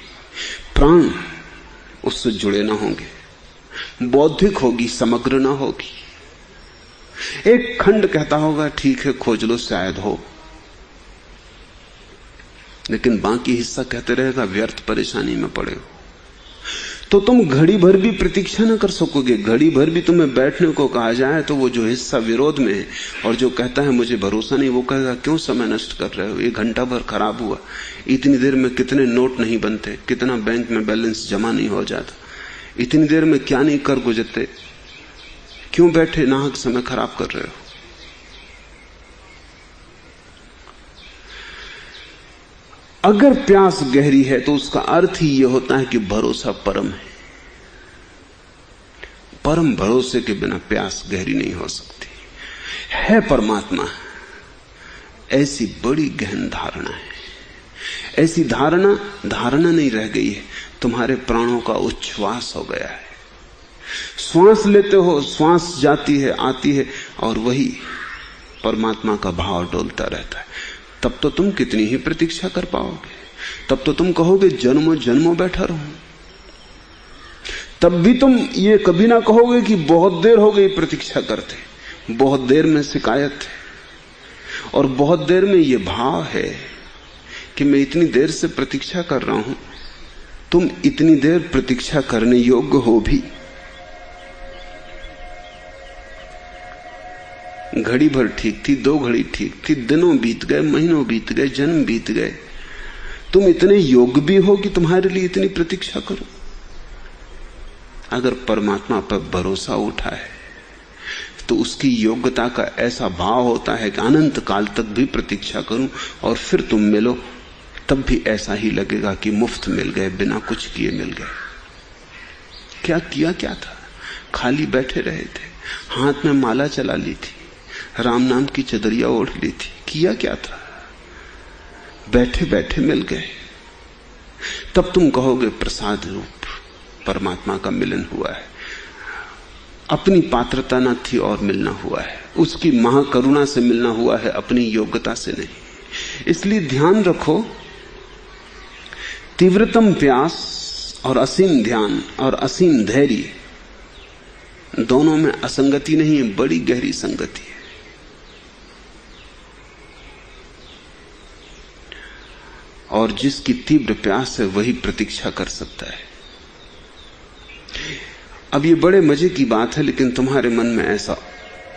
प्राण उससे जुड़े ना होंगे, बौद्धिक होगी, समग्र ना होगी। एक खंड कहता होगा ठीक है खोज लो शायद हो, लेकिन बाकी हिस्सा कहते रहेगा व्यर्थ परेशानी में पड़े हो। तो तुम घड़ी भर भी प्रतीक्षा न कर सकोगे। घड़ी भर भी तुम्हें बैठने को कहा जाए तो वो जो हिस्सा विरोध में है और जो कहता है मुझे भरोसा नहीं, वो कहेगा क्यों समय नष्ट कर रहे हो, ये घंटा भर खराब हुआ, इतनी देर में कितने नोट नहीं बनते, कितना बैंक में बैलेंस जमा नहीं हो जाता, इतनी देर में क्या नहीं कर गुजरते, क्यों बैठे नाहक समय खराब कर रहे हो। अगर प्यास गहरी है तो उसका अर्थ ही यह होता है कि भरोसा परम है। परम भरोसे के बिना प्यास गहरी नहीं हो सकती। है परमात्मा, ऐसी बड़ी गहन धारणा है। ऐसी धारणा नहीं रह गई है, तुम्हारे प्राणों का उच्छ्वास हो गया है। श्वास लेते हो, श्वास जाती है आती है और वही परमात्मा का भाव डोलता रहता है। तब तो तुम कितनी ही प्रतीक्षा कर पाओगे, तब तो तुम कहोगे जन्मों जन्मों बैठा रहूं। तब भी तुम ये कभी ना कहोगे कि बहुत देर हो गई प्रतीक्षा करते, बहुत देर में शिकायत है और बहुत देर में ये भाव है कि मैं इतनी देर से प्रतीक्षा कर रहा हूं, तुम इतनी देर प्रतीक्षा करने योग्य हो भी। घड़ी भर ठीक थी, 2 घड़ी ठीक थी, दिनों बीत गए, महीनों बीत गए, जन्म बीत गए, तुम इतने योग्य भी हो कि तुम्हारे लिए इतनी प्रतीक्षा करो। अगर परमात्मा पर भरोसा उठा है तो उसकी योग्यता का ऐसा भाव होता है कि अनंत काल तक भी प्रतीक्षा करूं और फिर तुम मिलो, तब भी ऐसा ही लगेगा कि मुफ्त मिल गए, बिना कुछ किए मिल गए। क्या किया क्या था? खाली बैठे रहे थे, हाथ में माला चला ली थी, राम नाम की चदरिया ओढ़ ली थी, किया क्या था? बैठे बैठे मिल गए। तब तुम कहोगे प्रसाद रूप परमात्मा का मिलन हुआ है। अपनी पात्रता न थी और मिलना हुआ है, उसकी महाकरुणा से मिलना हुआ है, अपनी योग्यता से नहीं। इसलिए ध्यान रखो, तीव्रतम प्यास और असीम ध्यान और असीम धैर्य, दोनों में असंगति नहीं है, बड़ी गहरी संगति है। और जिसकी तीव्र प्यास है वही प्रतीक्षा कर सकता है। अब ये बड़े मजे की बात है, लेकिन तुम्हारे मन में ऐसा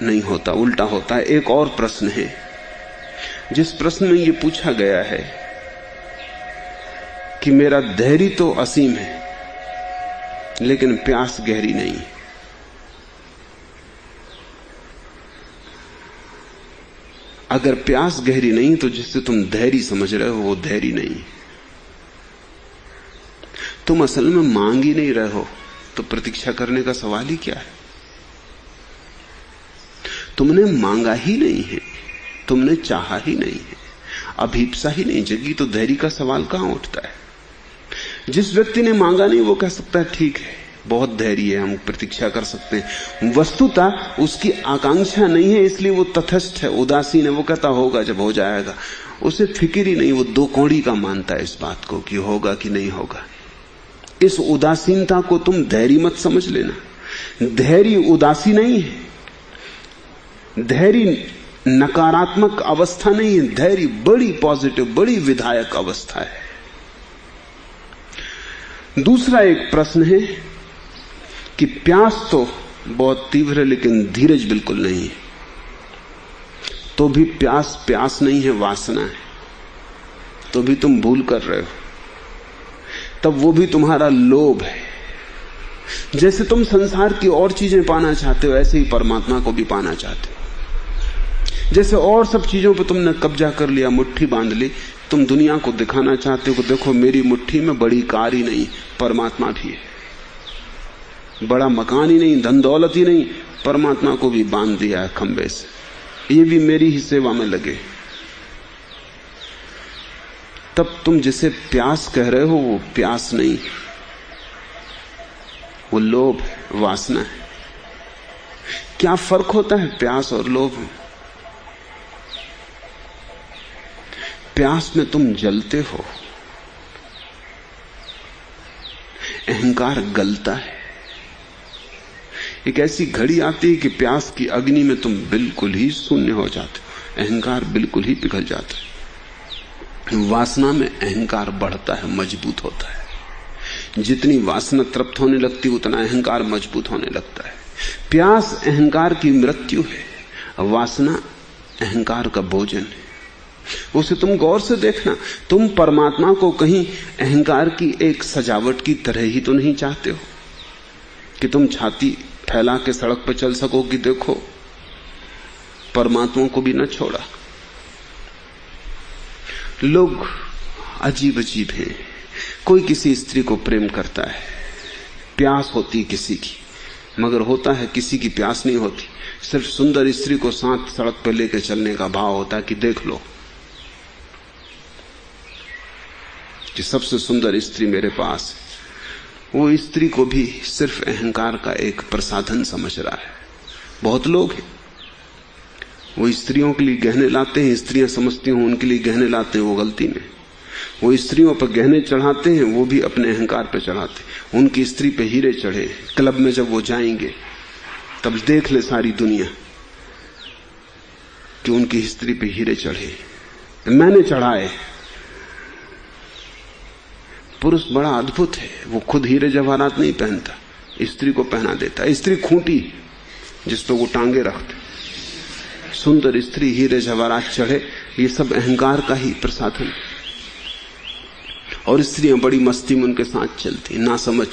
नहीं होता, उल्टा होता है। एक और प्रश्न है, जिस प्रश्न में ये पूछा गया है कि मेरा धैर्य तो असीम है लेकिन प्यास गहरी नहीं है। अगर प्यास गहरी नहीं तो जिससे तुम धैर्य समझ रहे हो वो धैर्य नहीं। तुम असल में मांग ही नहीं रहे हो तो प्रतीक्षा करने का सवाल ही क्या है। तुमने मांगा ही नहीं है, तुमने चाहा ही नहीं है, अभीप्सा ही नहीं जगी, तो धैर्य का सवाल कहां उठता है। जिस व्यक्ति ने मांगा नहीं वो कह सकता है ठीक है, बहुत धैर्य है, हम प्रतीक्षा कर सकते हैं। वस्तुतः उसकी आकांक्षा नहीं है, इसलिए वो तटस्थ है, उदासीन है। वो कहता होगा जब हो जाएगा, उसे फिक्र ही नहीं, वो दो कौड़ी का मानता है इस बात को कि होगा कि नहीं होगा। इस उदासीनता को तुम धैर्य मत समझ लेना। धैर्य उदासी नहीं है, धैर्य नकारात्मक अवस्था नहीं है, धैर्य बड़ी पॉजिटिव, बड़ी विधायक अवस्था है। दूसरा एक प्रश्न है कि प्यास तो बहुत तीव्र है लेकिन धीरज बिल्कुल नहीं है। तो भी प्यास प्यास नहीं है, वासना है, तो भी तुम भूल कर रहे हो, तब वो भी तुम्हारा लोभ है। जैसे तुम संसार की और चीजें पाना चाहते हो, ऐसे ही परमात्मा को भी पाना चाहते हो। जैसे और सब चीजों पर तुमने कब्जा कर लिया, मुट्ठी बांध ली, तुम दुनिया को दिखाना चाहते हो कि देखो मेरी मुट्ठी में बड़ी कार ही नहीं, परमात्मा भी है। बड़ा मकान ही नहीं, धन दौलत ही नहीं, परमात्मा को भी बांध दिया है खंबे से, ये भी मेरी ही सेवा में लगे। तब तुम जिसे प्यास कह रहे हो वो प्यास नहीं, वो लोभ है, वासना है। क्या फर्क होता है प्यास और लोभ में? प्यास में तुम जलते हो, अहंकार गलता है। एक ऐसी घड़ी आती है कि प्यास की अग्नि में तुम बिल्कुल ही शून्य हो जाते हो, अहंकार बिल्कुल ही पिघल जाता है। वासना में अहंकार बढ़ता है, मजबूत होता है। जितनी वासना तृप्त होने लगती उतना अहंकार मजबूत होने लगता है। प्यास अहंकार की मृत्यु है, वासना अहंकार का भोजन है। उसे तुम गौर से देखना। तुम परमात्मा को कहीं अहंकार की एक सजावट की तरह ही तो नहीं चाहते हो कि तुम छाती फैला के सड़क पर चल सको कि देखो परमात्मा को भी न छोड़ा। लोग अजीब अजीब हैं। कोई किसी स्त्री को प्रेम करता है, प्यास होती किसी की, मगर होता है किसी की प्यास नहीं होती। सिर्फ सुंदर स्त्री को साथ सड़क पर लेकर चलने का भाव होता है कि देख लो कि सबसे सुंदर स्त्री मेरे पास है। वो स्त्री को भी सिर्फ अहंकार का एक प्रसाधन समझ रहा है। बहुत लोग हैं वो स्त्रियों के लिए गहने लाते हैं, स्त्रियां समझती हैं उनके लिए गहने लाते हैं, वो गलती में। वो स्त्रियों पर गहने चढ़ाते हैं, वो भी अपने अहंकार पर चढ़ाते हैं। उनकी स्त्री पे हीरे चढ़े, क्लब में जब वो जाएंगे तब देख ले सारी दुनिया कि उनकी स्त्री पे हीरे चढ़े, मैंने चढ़ाए। पुरुष बड़ा अद्भुत है, वो खुद हीरे जवाहरात नहीं पहनता, स्त्री को पहना देता। स्त्री खूंटी जिस पर वो टांगे रखते, सुंदर स्त्री हीरे जवाहरात चढ़े, ये सब अहंकार का ही प्रसाधन। और स्त्रियां बड़ी मस्ती में उनके साथ चलती, ना समझ।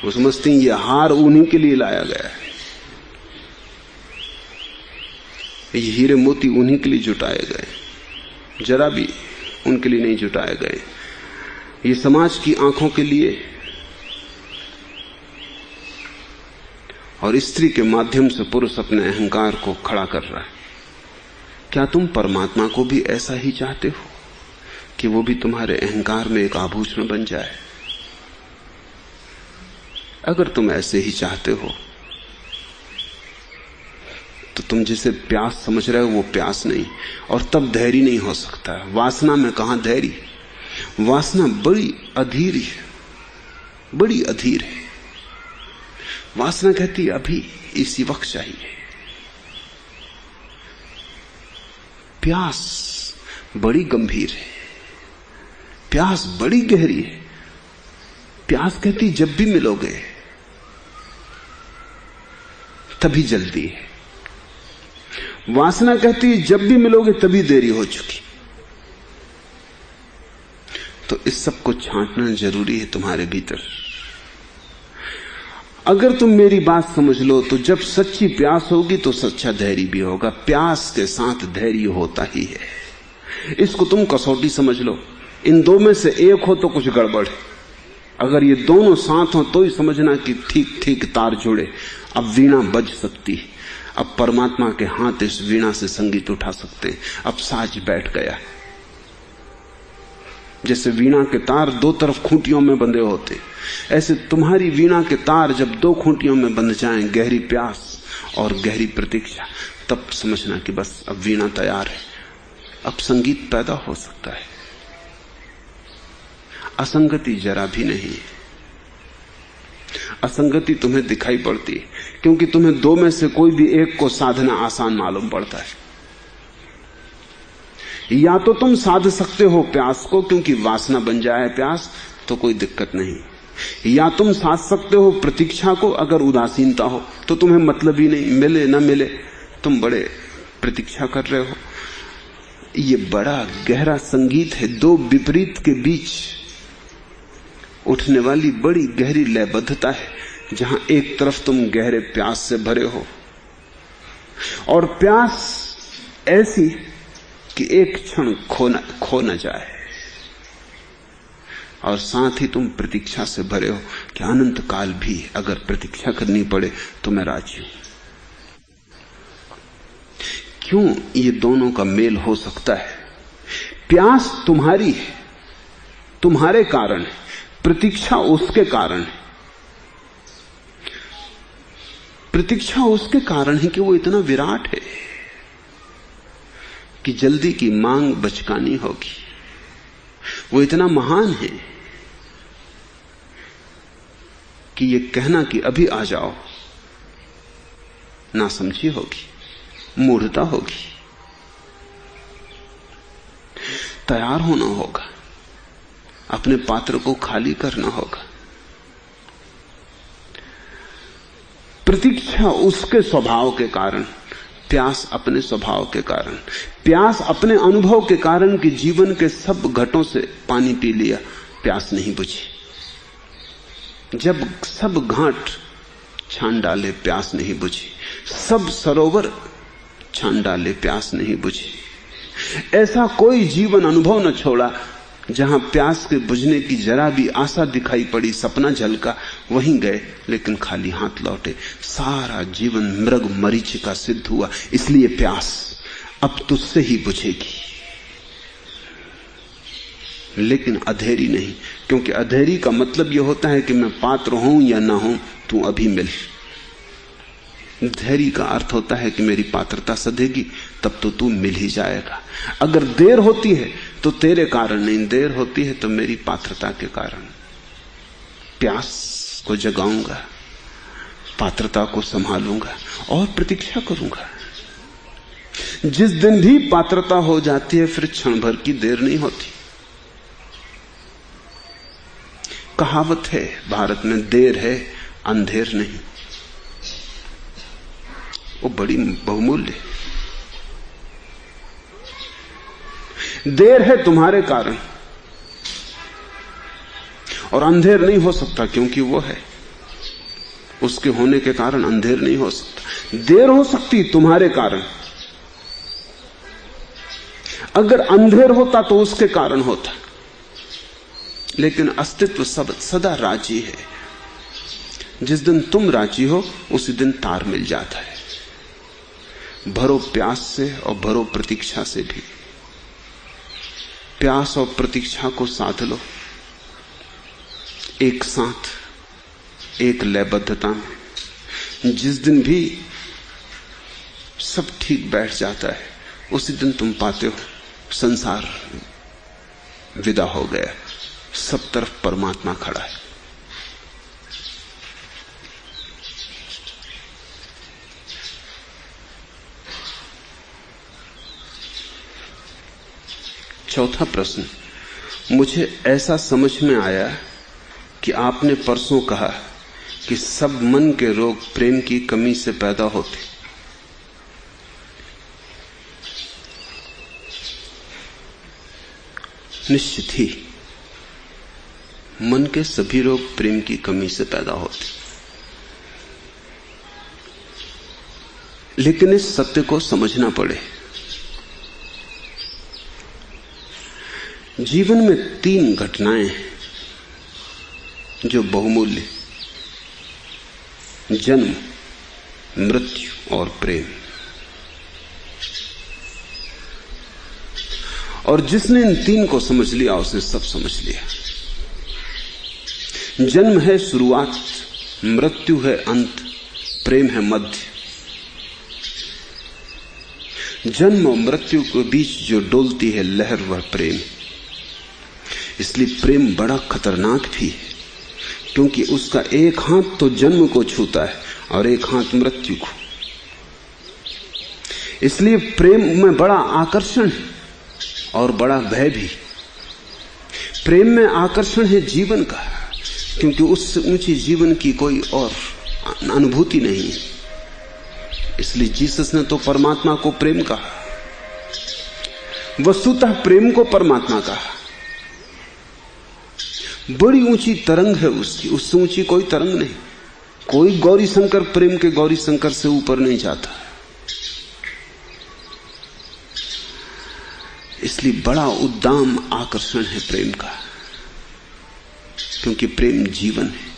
वो समझती ये हार उन्हीं के लिए लाया गया है, ये हीरे मोती उन्हीं के लिए जुटाए गए, जरा भी उनके लिए नहीं जुटाए गए। ये समाज की आंखों के लिए, और स्त्री के माध्यम से पुरुष अपने अहंकार को खड़ा कर रहा है। क्या तुम परमात्मा को भी ऐसा ही चाहते हो कि वो भी तुम्हारे अहंकार में एक आभूषण बन जाए? अगर तुम ऐसे ही चाहते हो तो तुम जिसे प्यास समझ रहे हो वो प्यास नहीं, और तब धैर्य नहीं हो सकता। वासना में कहां धैर्य? वासना बड़ी अधीर है, बड़ी अधीर है। वासना कहती अभी इसी वक्त चाहिए। प्यास बड़ी गंभीर है, प्यास बड़ी गहरी है। प्यास कहती जब भी मिलोगे तभी जल्दी है। वासना कहती है जब भी मिलोगे तभी देरी हो चुकी। तो इस सब को छांटना जरूरी है तुम्हारे भीतर। अगर तुम मेरी बात समझ लो तो जब सच्ची प्यास होगी तो सच्चा धैर्य भी होगा। प्यास के साथ धैर्य होता ही है। इसको तुम कसौटी समझ लो। इन दो में से एक हो तो कुछ गड़बड़ है। अगर ये दोनों साथ हो तो ही समझना कि ठीक ठीक तार जुड़े। अब वीणा बज सकती है। अब परमात्मा के हाथ इस वीणा से संगीत उठा सकते हैं। अब साज बैठ गया। जैसे वीणा के तार दो तरफ खूंटियों में बंधे होते, ऐसे तुम्हारी वीणा के तार जब दो खूंटियों में बंध जाएं, गहरी प्यास और गहरी प्रतीक्षा, तब समझना कि बस अब वीणा तैयार है। अब संगीत पैदा हो सकता है। असंगति जरा भी नहीं। असंगति तुम्हें दिखाई पड़ती है क्योंकि तुम्हें दो में से कोई भी एक को साधना आसान मालूम पड़ता है। या तो तुम साध सकते हो प्यास को, क्योंकि वासना बन जाए प्यास तो कोई दिक्कत नहीं। या तुम साध सकते हो प्रतीक्षा को, अगर उदासीनता हो तो तुम्हें मतलब ही नहीं, मिले न मिले तुम बड़े प्रतीक्षा कर रहे हो। ये बड़ा गहरा संगीत है। दो विपरीत के बीच उठने वाली बड़ी गहरी लयबद्धता है, जहां एक तरफ तुम गहरे प्यास से भरे हो और प्यास ऐसी कि एक क्षण खो न जाए, और साथ ही तुम प्रतीक्षा से भरे हो कि अनंत काल भी अगर प्रतीक्षा करनी पड़े तो मैं राजी हूं। क्यों ये दोनों का मेल हो सकता है? प्यास तुम्हारी है, तुम्हारे कारण है, प्रतीक्षा उसके कारण है। प्रतीक्षा उसके कारण है कि वो इतना विराट है कि जल्दी की मांग बचकानी होगी। वो इतना महान है कि ये कहना कि अभी आ जाओ नासमझी होगी, मूढ़ता होगी। तैयार होना होगा, अपने पात्र को खाली करना होगा। प्रतीक्षा उसके स्वभाव के कारण, प्यास अपने स्वभाव के कारण। प्यास अपने अनुभव के कारण कि जीवन के सब घटों से पानी पी लिया, प्यास नहीं बुझी। जब सब घाट छान डाले प्यास नहीं बुझी, सब सरोवर छान डाले प्यास नहीं बुझी। ऐसा कोई जीवन अनुभव न छोड़ा जहां प्यास के बुझने की जरा भी आशा दिखाई पड़ी, सपना झलका, वहीं गए लेकिन खाली हाथ लौटे। सारा जीवन मृग मरीचिका सिद्ध हुआ। इसलिए प्यास अब तुझसे ही बुझेगी, लेकिन अधेरी नहीं, क्योंकि अधेरी का मतलब यह होता है कि मैं पात्र हूं या ना हूं, तू अभी मिल। धैर्य का अर्थ होता है कि मेरी पात्रता सधेगी, तब तो तू मिल ही जाएगा। अगर देर होती है तो तेरे कारण नहीं, देर होती है तो मेरी पात्रता के कारण। प्यास को जगाऊंगा, पात्रता को संभालूंगा और प्रतीक्षा करूंगा। जिस दिन भी पात्रता हो जाती है फिर क्षण भर की देर नहीं होती। कहावत है भारत में, देर है अंधेर नहीं। वो बड़ी बहुमूल्य। देर है तुम्हारे कारण और अंधेर नहीं हो सकता, क्योंकि वो है। उसके होने के कारण अंधेर नहीं हो सकता। देर हो सकती तुम्हारे कारण। अगर अंधेर होता तो उसके कारण होता, लेकिन अस्तित्व सब सदा राजी है। जिस दिन तुम राजी हो उसी दिन तार मिल जाता है। भरो प्यास से और भरो प्रतीक्षा से भी। प्यास और प्रतीक्षा को साध लो एक साथ, एक लयबद्धता में। जिस दिन भी सब ठीक बैठ जाता है उसी दिन तुम पाते हो संसार विदा हो गया, सब तरफ परमात्मा खड़ा है। चौथा प्रश्न, मुझे ऐसा समझ में आया कि आपने परसों कहा कि सब मन के रोग प्रेम की कमी से पैदा होते। निश्चित ही मन के सभी रोग प्रेम की कमी से पैदा होते। लेकिन इस सत्य को समझना पड़े। जीवन में 3 घटनाएं जो बहुमूल्य, जन्म, मृत्यु और प्रेम। और जिसने इन 3 को समझ लिया उसने सब समझ लिया। जन्म है शुरुआत, मृत्यु है अंत, प्रेम है मध्य। जन्म और मृत्यु के बीच जो डोलती है लहर वह प्रेम। इसलिए प्रेम बड़ा खतरनाक भी है, क्योंकि उसका एक हाथ तो जन्म को छूता है और एक हाथ मृत्यु को। इसलिए प्रेम में बड़ा आकर्षण है और बड़ा भय भी। प्रेम में आकर्षण है जीवन का, क्योंकि उससे ऊंची जीवन की कोई और अनुभूति नहीं है। इसलिए जीसस ने तो परमात्मा को प्रेम कहा, वस्तुतः प्रेम को परमात्मा कहा। बड़ी ऊंची तरंग है उसकी, उससे ऊंची कोई तरंग नहीं। कोई गौरी शंकर प्रेम के गौरी शंकर से ऊपर नहीं जाता। इसलिए बड़ा उद्दाम आकर्षण है प्रेम का, क्योंकि प्रेम जीवन है।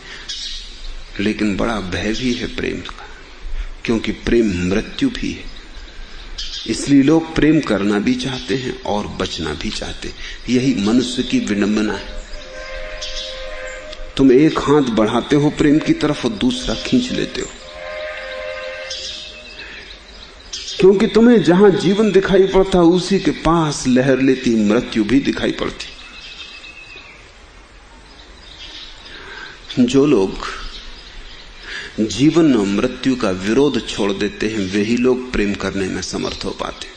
लेकिन बड़ा भय भी है प्रेम का, क्योंकि प्रेम मृत्यु भी है। इसलिए लोग प्रेम करना भी चाहते हैं और बचना भी चाहते हैं। यही मनुष्य की विडंबना है। तुम एक हाथ बढ़ाते हो प्रेम की तरफ और दूसरा खींच लेते हो, क्योंकि तुम्हें जहां जीवन दिखाई पड़ता उसी के पास लहर लेती मृत्यु भी दिखाई पड़ती। जो लोग जीवन और मृत्यु का विरोध छोड़ देते हैं वे ही लोग प्रेम करने में समर्थ हो पाते।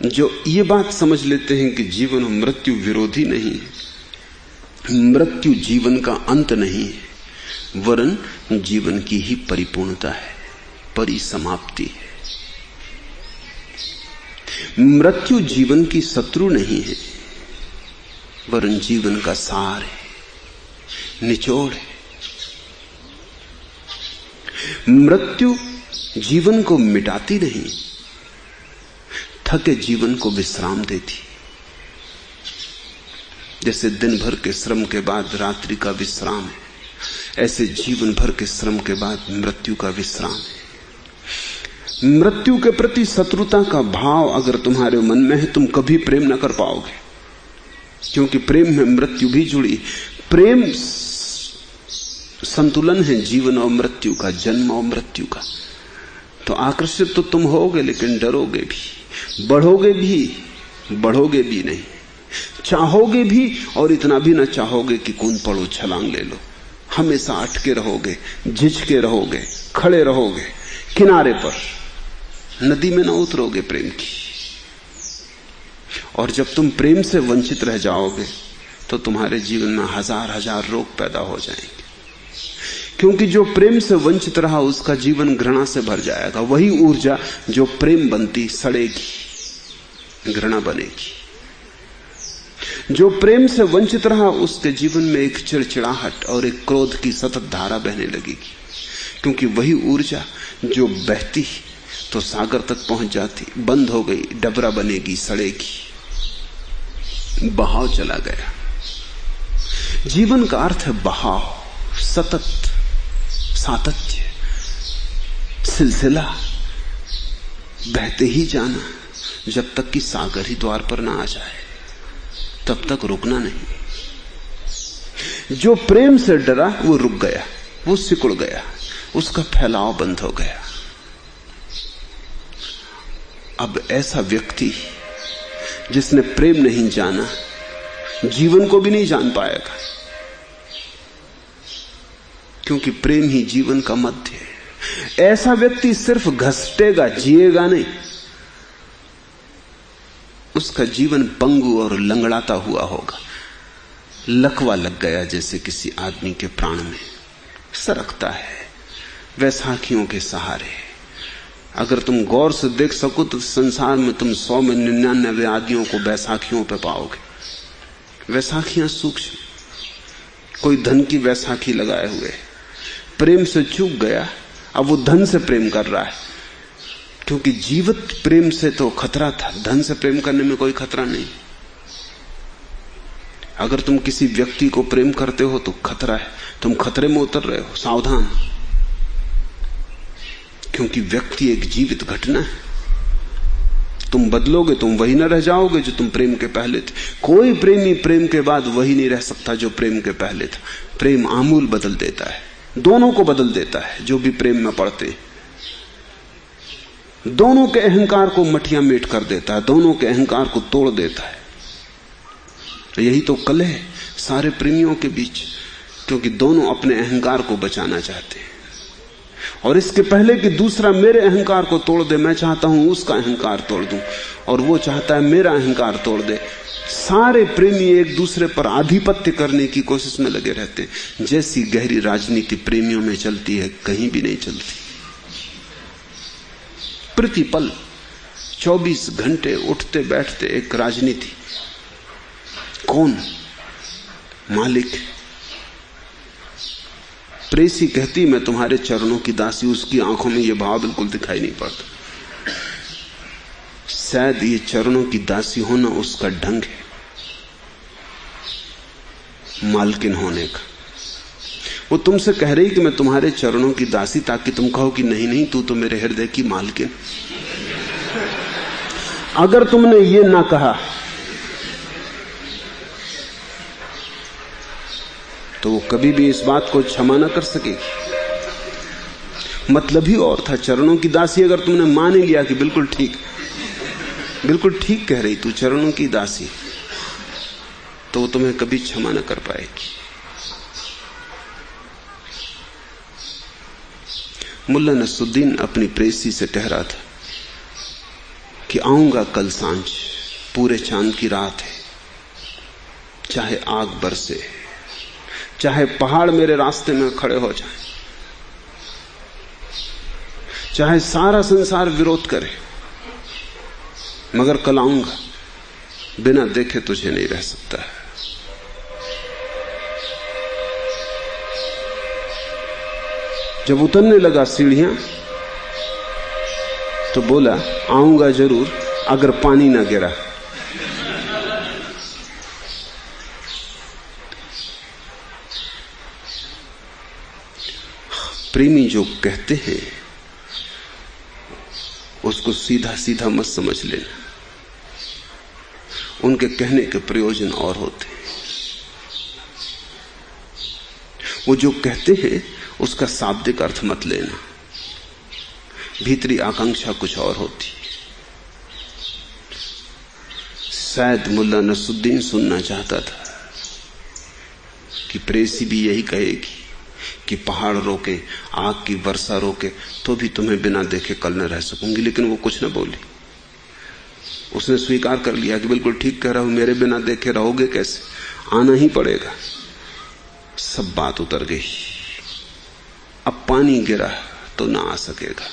जो ये बात समझ लेते हैं कि जीवन और मृत्यु विरोधी नहीं है, मृत्यु जीवन का अंत नहीं है, वरन जीवन की ही परिपूर्णता है, परिसमाप्ति है। मृत्यु जीवन की शत्रु नहीं है, वरन जीवन का सार है, निचोड़ है। मृत्यु जीवन को मिटाती नहीं, थके जीवन को विश्राम देती। जैसे दिन भर के श्रम के बाद रात्रि का विश्राम है, ऐसे जीवन भर के श्रम के बाद मृत्यु का विश्राम है। मृत्यु के प्रति शत्रुता का भाव अगर तुम्हारे मन में है, तुम कभी प्रेम न कर पाओगे, क्योंकि प्रेम में मृत्यु भी जुड़ी। प्रेम संतुलन है जीवन और मृत्यु का, जन्म और मृत्यु का। तो आकर्षित तो तुम होगे, लेकिन डरोगे भी, बढ़ोगे भी नहीं, चाहोगे भी और इतना भी ना चाहोगे कि कूद पड़ो, छलांग ले लो। हमेशा अटके रहोगे, झिझके रहोगे, खड़े रहोगे किनारे पर, नदी में ना उतरोगे प्रेम की। और जब तुम प्रेम से वंचित रह जाओगे तो तुम्हारे जीवन में हजार हजार रोग पैदा हो जाएंगे, क्योंकि जो प्रेम से वंचित रहा उसका जीवन घृणा से भर जाएगा। वही ऊर्जा जो प्रेम बनती सड़ेगी, घृणा बनेगी। जो प्रेम से वंचित रहा उसके जीवन में एक चिड़चिड़ाहट और एक क्रोध की सतत धारा बहने लगेगी, क्योंकि वही ऊर्जा जो बहती तो सागर तक पहुंच जाती, बंद हो गई, डबरा बनेगी, सड़ेगी, बहाव चला गया। जीवन का अर्थ है बहाव, सतत, सातत्य, सिलसिला, बहते ही जाना जब तक कि सागर ही द्वार पर ना आ जाए, तब तक रुकना नहीं। जो प्रेम से डरा वो रुक गया, वो सिकुड़ गया, उसका फैलाव बंद हो गया। अब ऐसा व्यक्ति जिसने प्रेम नहीं जाना, जीवन को भी नहीं जान पाएगा, क्योंकि प्रेम ही जीवन का मध्य है। ऐसा व्यक्ति सिर्फ घसटेगा, जिएगा नहीं। उसका जीवन पंगु और लंगड़ाता हुआ होगा। लकवा लग गया जैसे किसी आदमी के प्राण में, सरकता है वैसाखियों के सहारे। अगर तुम गौर से देख सको तो संसार में तुम 100 में 99 आदमियों को वैसाखियों पे पाओगे। वैसाखियां सूक्ष्म, कोई धन की वैसाखी लगाए हुए, प्रेम से चूक गया, अब वो धन से प्रेम कर रहा है, क्योंकि जीवित प्रेम से तो खतरा था, धन से प्रेम करने में कोई खतरा नहीं। अगर तुम किसी व्यक्ति को प्रेम करते हो तो खतरा है, तुम खतरे में उतर रहे हो, सावधान। क्योंकि व्यक्ति एक जीवित घटना है, तुम बदलोगे तुम वही न रह जाओगे जो तुम प्रेम के पहले थे। कोई प्रेमी प्रेम के बाद वही नहीं रह सकता जो प्रेम के पहले था। प्रेम आमूल बदल देता है, दोनों को बदल देता है जो भी प्रेम में पड़ते हैं। दोनों के अहंकार को मटिया मेट कर देता है, दोनों के अहंकार को तोड़ देता है। यही तो कलह है सारे प्रेमियों के बीच, क्योंकि दोनों अपने अहंकार को बचाना चाहते हैं। और इसके पहले कि दूसरा मेरे अहंकार को तोड़ दे, मैं चाहता हूं उसका अहंकार तोड़ दूं, और वो चाहता है मेरा अहंकार तोड़ दे। सारे प्रेमी एक दूसरे पर आधिपत्य करने की कोशिश में लगे रहते हैं। जैसी गहरी राजनीति प्रेमियों में चलती है, कहीं भी नहीं चलती। प्रतिपल 24 घंटे उठते बैठते एक राजनीति। कौन मालिक? प्रेसी कहती मैं तुम्हारे चरणों की दासी, उसकी आंखों में यह भाव बिल्कुल दिखाई नहीं पड़ता। शायद ये चरणों की दासी होना उसका ढंग है मालकिन होने का। वो तुमसे कह रही कि मैं तुम्हारे चरणों की दासी, ताकि तुम कहो कि नहीं नहीं तू तो मेरे हृदय की मालकिन। अगर तुमने ये ना कहा तो वो कभी भी इस बात को क्षमा न कर सकेगी। मतलब ही और था, चरणों की दासी। अगर तुमने मान ही लिया कि बिल्कुल ठीक कह रही तू चरणों की दासी, तो वो तुम्हें कभी क्षमा न कर पाएगी। मुल्ला नसरुद्दीन अपनी प्रेसी से कह रहा था कि आऊंगा कल सांझ, पूरे चांद की रात है, चाहे आग बरसे, चाहे पहाड़ मेरे रास्ते में खड़े हो जाएं, चाहे सारा संसार विरोध करे, मगर कल आऊंगा। बिना देखे तुझे नहीं रह सकता है। जब उतरने लगा सीढ़ियां तो बोला आऊंगा जरूर अगर पानी ना गिरा। प्रेमी जो कहते हैं उसको सीधा सीधा मत समझ लेना, उनके कहने के प्रयोजन और होते हैं। वो जो कहते हैं उसका शाब्दिक अर्थ मत लेना, भीतरी आकांक्षा कुछ और होती। शायद मुल्ला नसरुद्दीन सुनना चाहता था कि प्रेसी भी यही कहेगी कि पहाड़ रोके, आग की वर्षा रोके, तो भी तुम्हें बिना देखे कल न रह सकूंगी। लेकिन वो कुछ न बोली। उसने स्वीकार कर लिया कि बिल्कुल ठीक कह रहा हूं, मेरे बिना देखे रहोगे कैसे, आना ही पड़ेगा। सब बात उतर गई। अब पानी गिरा तो ना आ सकेगा,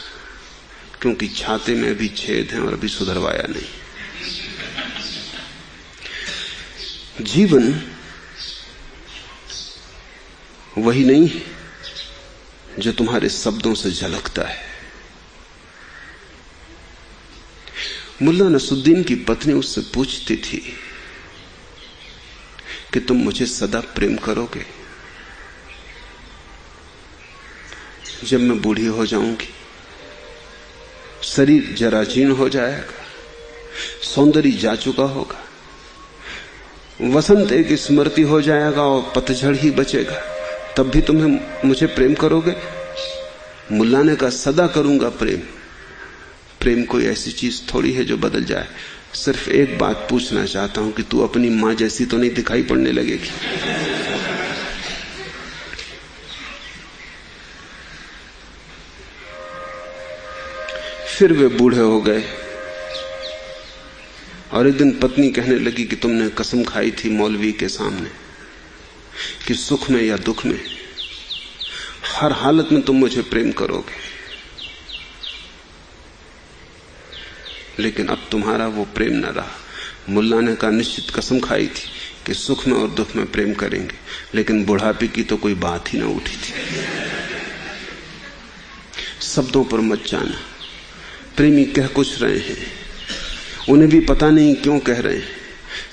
क्योंकि छाते में अभी छेद हैं और अभी सुधरवाया नहीं। जीवन वही नहीं है जो तुम्हारे शब्दों से झलकता है। मुल्ला नसरुद्दीन की पत्नी उससे पूछती थी कि तुम मुझे सदा प्रेम करोगे? जब मैं बूढ़ी हो जाऊंगी, शरीर जराजीर्ण हो जाएगा, सौंदर्य जा चुका होगा, वसंत एक स्मृति हो जाएगा और पतझड़ ही बचेगा, तब भी तुम्हें मुझे प्रेम करोगे? मुल्ला ने कहा सदा करूंगा प्रेम। प्रेम कोई ऐसी चीज थोड़ी है जो बदल जाए। सिर्फ एक बात पूछना चाहता हूं कि तू अपनी मां जैसी तो नहीं दिखाई पड़ने लगेगी? फिर वे बूढ़े हो गए और एक दिन पत्नी कहने लगी कि तुमने कसम खाई थी मौलवी के सामने कि सुख में या दुख में हर हालत में तुम मुझे प्रेम करोगे, लेकिन अब तुम्हारा वो प्रेम न रहा। मुल्ला ने कहा निश्चित कसम खाई थी कि सुख में और दुख में प्रेम करेंगे, लेकिन बुढ़ापे की तो कोई बात ही ना उठी थी। शब्दों पर मत जाना। प्रेमी कह कुछ रहे हैं, उन्हें भी पता नहीं क्यों कह रहे हैं।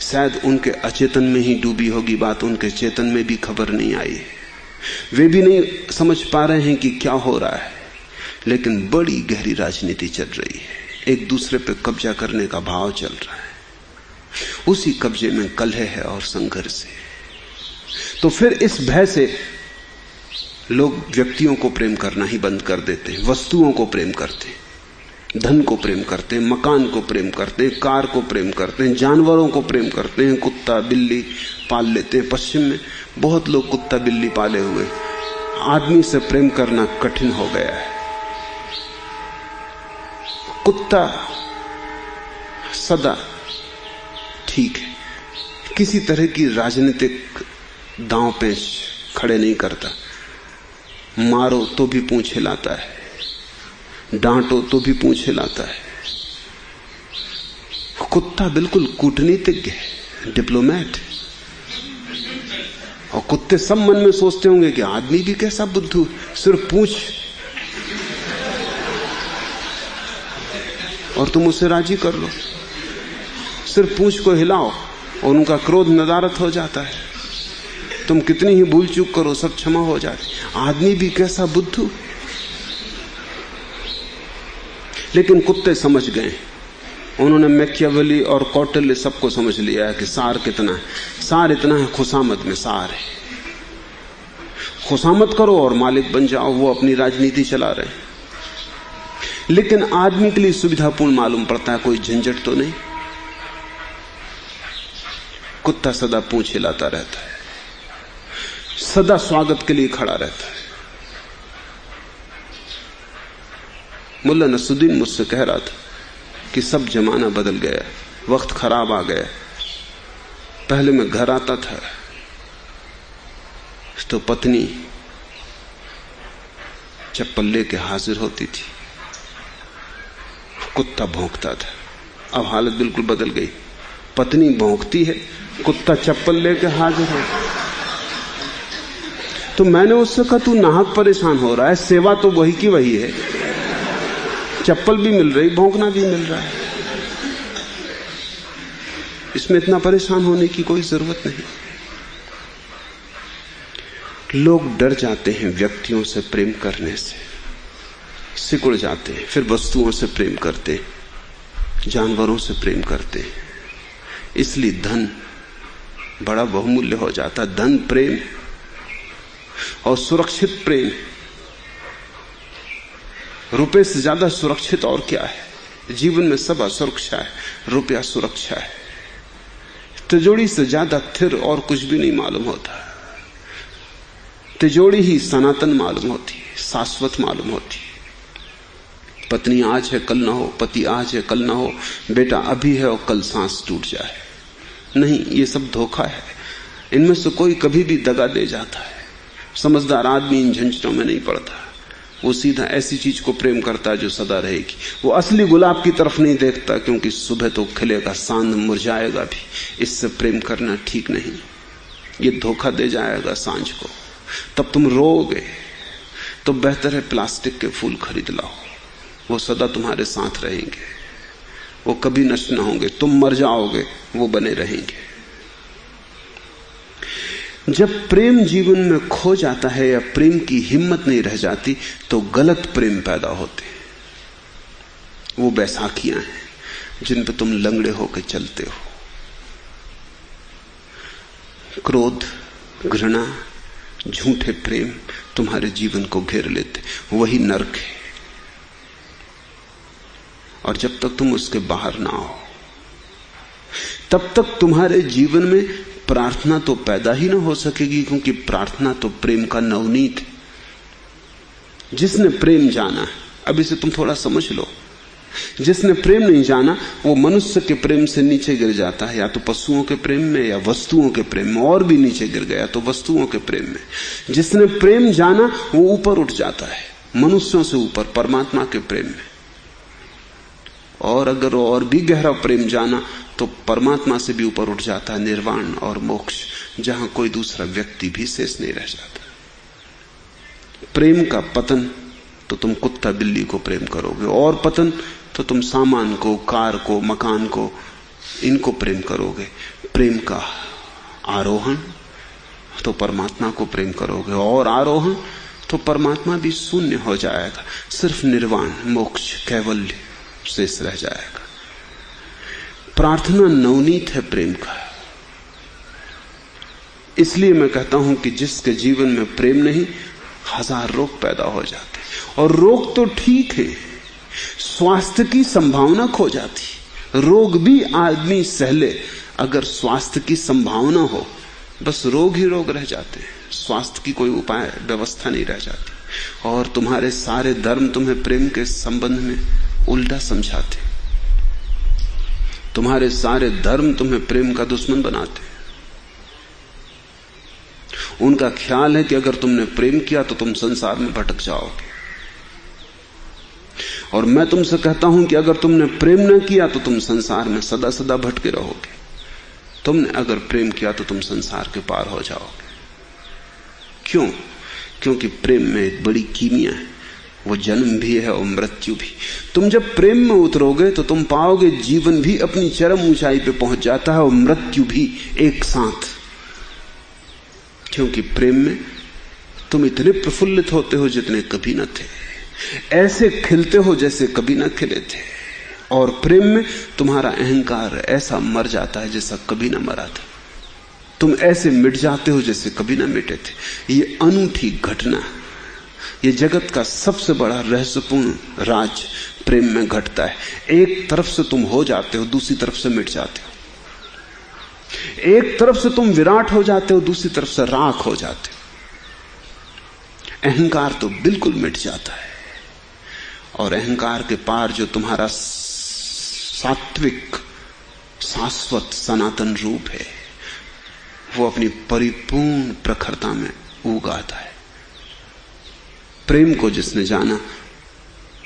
शायद उनके अचेतन में ही डूबी होगी बात, उनके चेतन में भी खबर नहीं आई है। वे भी नहीं समझ पा रहे हैं कि क्या हो रहा है, लेकिन बड़ी गहरी राजनीति चल रही है। एक दूसरे पर कब्जा करने का भाव चल रहा है। उसी कब्जे में कलह है और संघर्ष है। तो फिर इस भय से लोग व्यक्तियों को प्रेम करना ही बंद कर देते हैं, वस्तुओं को प्रेम करते हैं, धन को प्रेम करते हैं, मकान को प्रेम करते हैं, कार को प्रेम करते हैं, जानवरों को प्रेम करते हैं, कुत्ता बिल्ली पाल लेते हैं। पश्चिम में बहुत लोग कुत्ता बिल्ली पाले हुए। आदमी से प्रेम करना कठिन हो गया है। कुत्ता सदा ठीक है, किसी तरह की राजनीतिक दांव पेच खड़े नहीं करता। मारो तो भी पूंछ हिलाता है, डांटो तो भी पूंछ हिलाता है। कुत्ता बिल्कुल कूटनीतिज्ञ है, डिप्लोमेट। और कुत्ते सब मन में सोचते होंगे कि आदमी भी कैसा बुद्धू, सिर्फ पूंछ और तुम उसे राजी कर लो। सिर्फ पूंछ को हिलाओ और उनका क्रोध नदारत हो जाता है। तुम कितनी ही भूल चूक करो, सब क्षमा हो जाती। आदमी भी कैसा बुद्धू। लेकिन कुत्ते समझ गए, उन्होंने मैकियावेली और कौटिल्य सबको समझ लिया है कि सार कितना है। सार इतना है, खुशामद में सार है। खुशामद करो और मालिक बन जाओ। वो अपनी राजनीति चला रहे हैं। लेकिन आदमी के लिए सुविधापूर्ण मालूम पड़ता है, कोई झंझट तो नहीं। कुत्ता सदा पूंछ हिलाता रहता है, सदा स्वागत के लिए खड़ा रहता है। मुल्ला नसरुद्दीन मुझसे कह रहा था कि सब जमाना बदल गया, वक्त खराब आ गया। पहले मैं घर आता था तो पत्नी चप्पल लेके हाजिर होती थी, कुत्ता भौंकता था। अब हालत बिल्कुल बदल गई, पत्नी भौंकती है, कुत्ता चप्पल लेके हाजिर है। तो मैंने उससे कहा तू नाहक परेशान हो रहा है, सेवा तो वही की वही है, चप्पल भी मिल रही, भौंकना भी मिल रहा है, इसमें इतना परेशान होने की कोई जरूरत नहीं। लोग डर जाते हैं व्यक्तियों से प्रेम करने से, सिकुड़ जाते हैं, फिर वस्तुओं से प्रेम करते हैं, जानवरों से प्रेम करते हैं। इसलिए धन बड़ा बहुमूल्य हो जाता। धन प्रेम और सुरक्षित प्रेम, रुपए से ज्यादा सुरक्षित और क्या है। जीवन में सब असुरक्षा है, रुपया सुरक्षा है। तिजोरी से ज्यादा स्थिर और कुछ भी नहीं मालूम होता। तिजोरी ही सनातन मालूम होती है, शाश्वत मालूम होती है। पत्नी आज है कल ना हो, पति आज है कल ना हो, बेटा अभी है और कल सांस टूट जाए। नहीं, ये सब धोखा है। इनमें से कोई कभी भी दगा दे जाता है। समझदार आदमी इन झंझटों में नहीं पड़ता। वो सीधा ऐसी चीज को प्रेम करता है जो सदा रहेगी। वो असली गुलाब की तरफ नहीं देखता, क्योंकि सुबह तो खिलेगा, सांझ मुरझाएगा भी। इससे प्रेम करना ठीक नहीं, ये धोखा दे जाएगा सांझ को। तब तुम रोओगे। तो बेहतर है प्लास्टिक के फूल खरीद लाओ, वो सदा तुम्हारे साथ रहेंगे, वो कभी नष्ट ना होंगे। तुम मर जाओगे, वो बने रहेंगे। जब प्रेम जीवन में खो जाता है या प्रेम की हिम्मत नहीं रह जाती, तो गलत प्रेम पैदा होते। वो बैसाखियां हैं जिन पे तुम लंगड़े होकर चलते हो। क्रोध, घृणा, झूठे प्रेम तुम्हारे जीवन को घेर लेते, वही नरक है। और जब तक तुम उसके बाहर ना हो, तब तक तुम्हारे जीवन में प्रार्थना तो पैदा ही ना हो सकेगी, क्योंकि प्रार्थना तो प्रेम का नवनीत है। जिसने प्रेम जाना, अब इसे तुम थोड़ा समझ लो, जिसने प्रेम नहीं जाना वो मनुष्य के प्रेम से नीचे गिर जाता है, या तो पशुओं के प्रेम में या वस्तुओं के प्रेम में, और भी नीचे गिर गया तो वस्तुओं के प्रेम में। जिसने प्रेम जाना वो ऊपर उठ जाता है, मनुष्यों से ऊपर, परमात्मा के प्रेम में। और अगर और भी गहरा प्रेम जाना तो परमात्मा से भी ऊपर उठ जाता है, निर्वाण और मोक्ष, जहां कोई दूसरा व्यक्ति भी शेष नहीं रह जाता। प्रेम का पतन तो तुम कुत्ता बिल्ली को प्रेम करोगे, और पतन तो तुम सामान को, कार को, मकान को, इनको प्रेम करोगे। प्रेम का आरोहण तो परमात्मा को प्रेम करोगे, और आरोहण तो परमात्मा भी शून्य हो जाएगा, सिर्फ निर्वाण, मोक्ष, कैवल्य शेष रह जाएगा। प्रार्थना नवनीत है प्रेम का। इसलिए मैं कहता हूं कि जिसके जीवन में प्रेम नहीं, 1000 रोग पैदा हो जाते, और रोग तो ठीक है, स्वास्थ्य की संभावना खो जाती। रोग भी आदमी सहले अगर स्वास्थ्य की संभावना हो, बस रोग ही रोग रह जाते हैं, स्वास्थ्य की कोई उपाय व्यवस्था नहीं रह जाती। और तुम्हारे सारे धर्म तुम्हें प्रेम के संबंध में उल्टा समझाते, तुम्हारे सारे धर्म तुम्हें प्रेम का दुश्मन बनाते। उनका ख्याल है कि अगर तुमने प्रेम किया तो तुम संसार में भटक जाओगे, और मैं तुमसे कहता हूं कि अगर तुमने प्रेम न किया तो तुम संसार में सदा सदा भटके रहोगे। तुमने अगर प्रेम किया तो तुम संसार के पार हो जाओगे। क्यों? क्योंकि प्रेम में एक बड़ी कीमिया है, वो जन्म भी है और मृत्यु भी। तुम जब प्रेम में उतरोगे तो तुम पाओगे जीवन भी अपनी चरम ऊंचाई पे पहुंच जाता है और मृत्यु भी एक साथ। क्योंकि प्रेम में तुम इतने प्रफुल्लित होते हो जितने कभी न थे, ऐसे खिलते हो जैसे कभी न खिले थे, और प्रेम में तुम्हारा अहंकार ऐसा मर जाता है जैसा कभी न मरा था। तुम ऐसे मिट जाते हो जैसे कभी न मिटे थे। ये अनूठी घटना, ये जगत का सबसे बड़ा रहस्यपूर्ण राज प्रेम में घटता है। एक तरफ से तुम हो जाते हो, दूसरी तरफ से मिट जाते हो। एक तरफ से तुम विराट हो जाते हो, दूसरी तरफ से राख हो जाते हो। अहंकार तो बिल्कुल मिट जाता है, और अहंकार के पार जो तुम्हारा सात्विक, शाश्वत, सनातन रूप है, वो अपनी परिपूर्ण प्रखरता में उग आता है। प्रेम को जिसने जाना,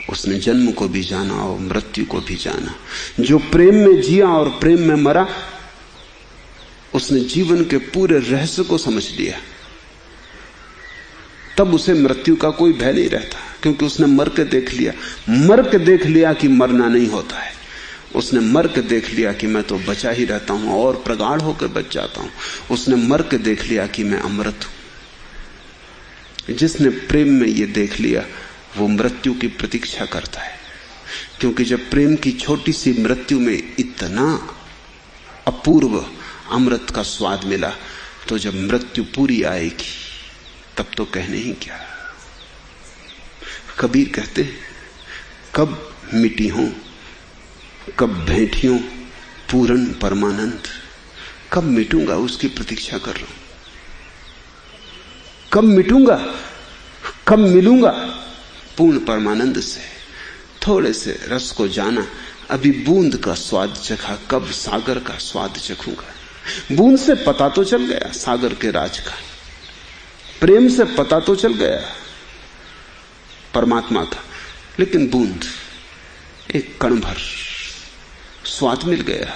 उसने जन्म को भी जाना और मृत्यु को भी जाना। जो प्रेम में जिया और प्रेम में मरा, उसने जीवन के पूरे रहस्य को समझ लिया। तब उसे मृत्यु का कोई भय नहीं रहता, क्योंकि उसने मर के देख लिया। मर के देख लिया कि मरना नहीं होता है। उसने मर के देख लिया कि मैं तो बचा ही रहता हूं और प्रगाढ़ होकर बच जाता हूं। उसने मर के देख लिया कि मैं अमृत हूं। जिसने प्रेम में ये देख लिया, वो मृत्यु की प्रतीक्षा करता है, क्योंकि जब प्रेम की छोटी सी मृत्यु में इतना अपूर्व अमृत का स्वाद मिला, तो जब मृत्यु पूरी आएगी तब तो कहने ही क्या। कबीर कहते हैं, कब मिटी हूं, कब भेंटियों पूर्ण परमानंद। कब मिटूंगा उसकी प्रतीक्षा कर रहा हूं। कब मिटूंगा, कब मिलूंगा पूर्ण परमानंद से। थोड़े से रस को जाना, अभी बूंद का स्वाद चखा, कब सागर का स्वाद चखूंगा। बूंद से पता तो चल गया सागर के राज का, प्रेम से पता तो चल गया परमात्मा का, लेकिन बूंद, एक कण भर स्वाद मिल गया।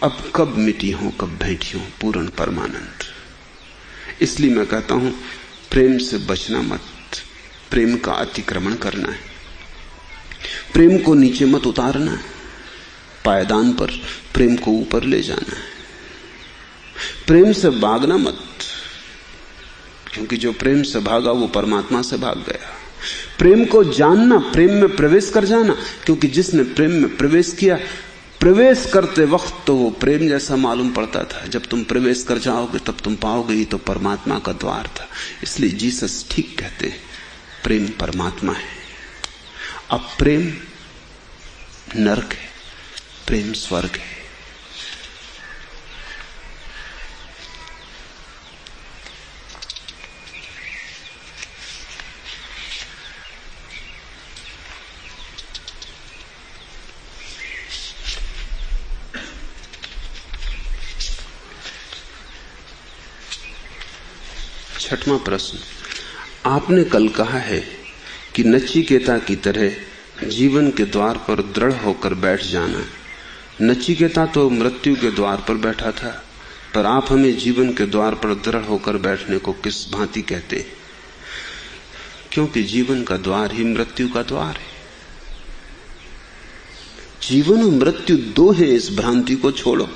अब कब मिटी हो, कब भेंटी हो पूर्ण परमानंद। इसलिए मैं कहता हूं, प्रेम से बचना मत, प्रेम का अतिक्रमण करना है। प्रेम को नीचे मत उतारना है, पायदान पर प्रेम को ऊपर ले जाना है। प्रेम से भागना मत, क्योंकि जो प्रेम से भागा वो परमात्मा से भाग गया। प्रेम को जानना, प्रेम में प्रवेश कर जाना, क्योंकि जिसने प्रेम में प्रवेश किया, प्रवेश करते वक्त तो वो प्रेम जैसा मालूम पड़ता था। जब तुम प्रवेश कर जाओगे तब तुम पाओगे ये तो परमात्मा का द्वार था। इसलिए जीसस ठीक कहते हैं, प्रेम परमात्मा है। अब प्रेम नरक है, प्रेम स्वर्ग है। छठवां प्रश्न, आपने कल कहा है कि नचिकेता की तरह जीवन के द्वार पर दृढ़ होकर बैठ जाना। नचिकेता तो मृत्यु के द्वार पर बैठा था, पर आप हमें जीवन के द्वार पर दृढ़ होकर बैठने को किस भांति कहते हैं? क्योंकि जीवन का द्वार ही मृत्यु का द्वार है। जीवन और मृत्यु दो हैं, इस भ्रांति को छोड़ो।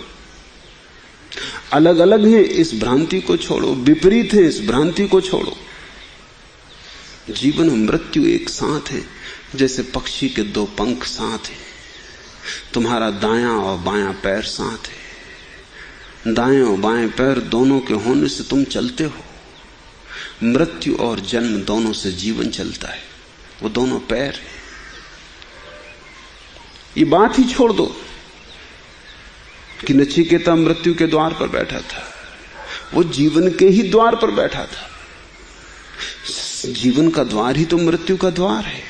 अलग अलग हैं, इस भ्रांति को छोड़ो। विपरीत है, इस भ्रांति को छोड़ो। जीवन और मृत्यु एक साथ है, जैसे पक्षी के दो पंख साथ हैं। तुम्हारा दायां और बायां पैर साथ है। दाएं और बाएं पैर दोनों के होने से तुम चलते हो। मृत्यु और जन्म दोनों से जीवन चलता है, वो दोनों पैर हैं। ये बात ही छोड़ दो कि नचिकेता मृत्यु के द्वार पर बैठा था, वो जीवन के ही द्वार पर बैठा था। जीवन का द्वार ही तो मृत्यु का द्वार है।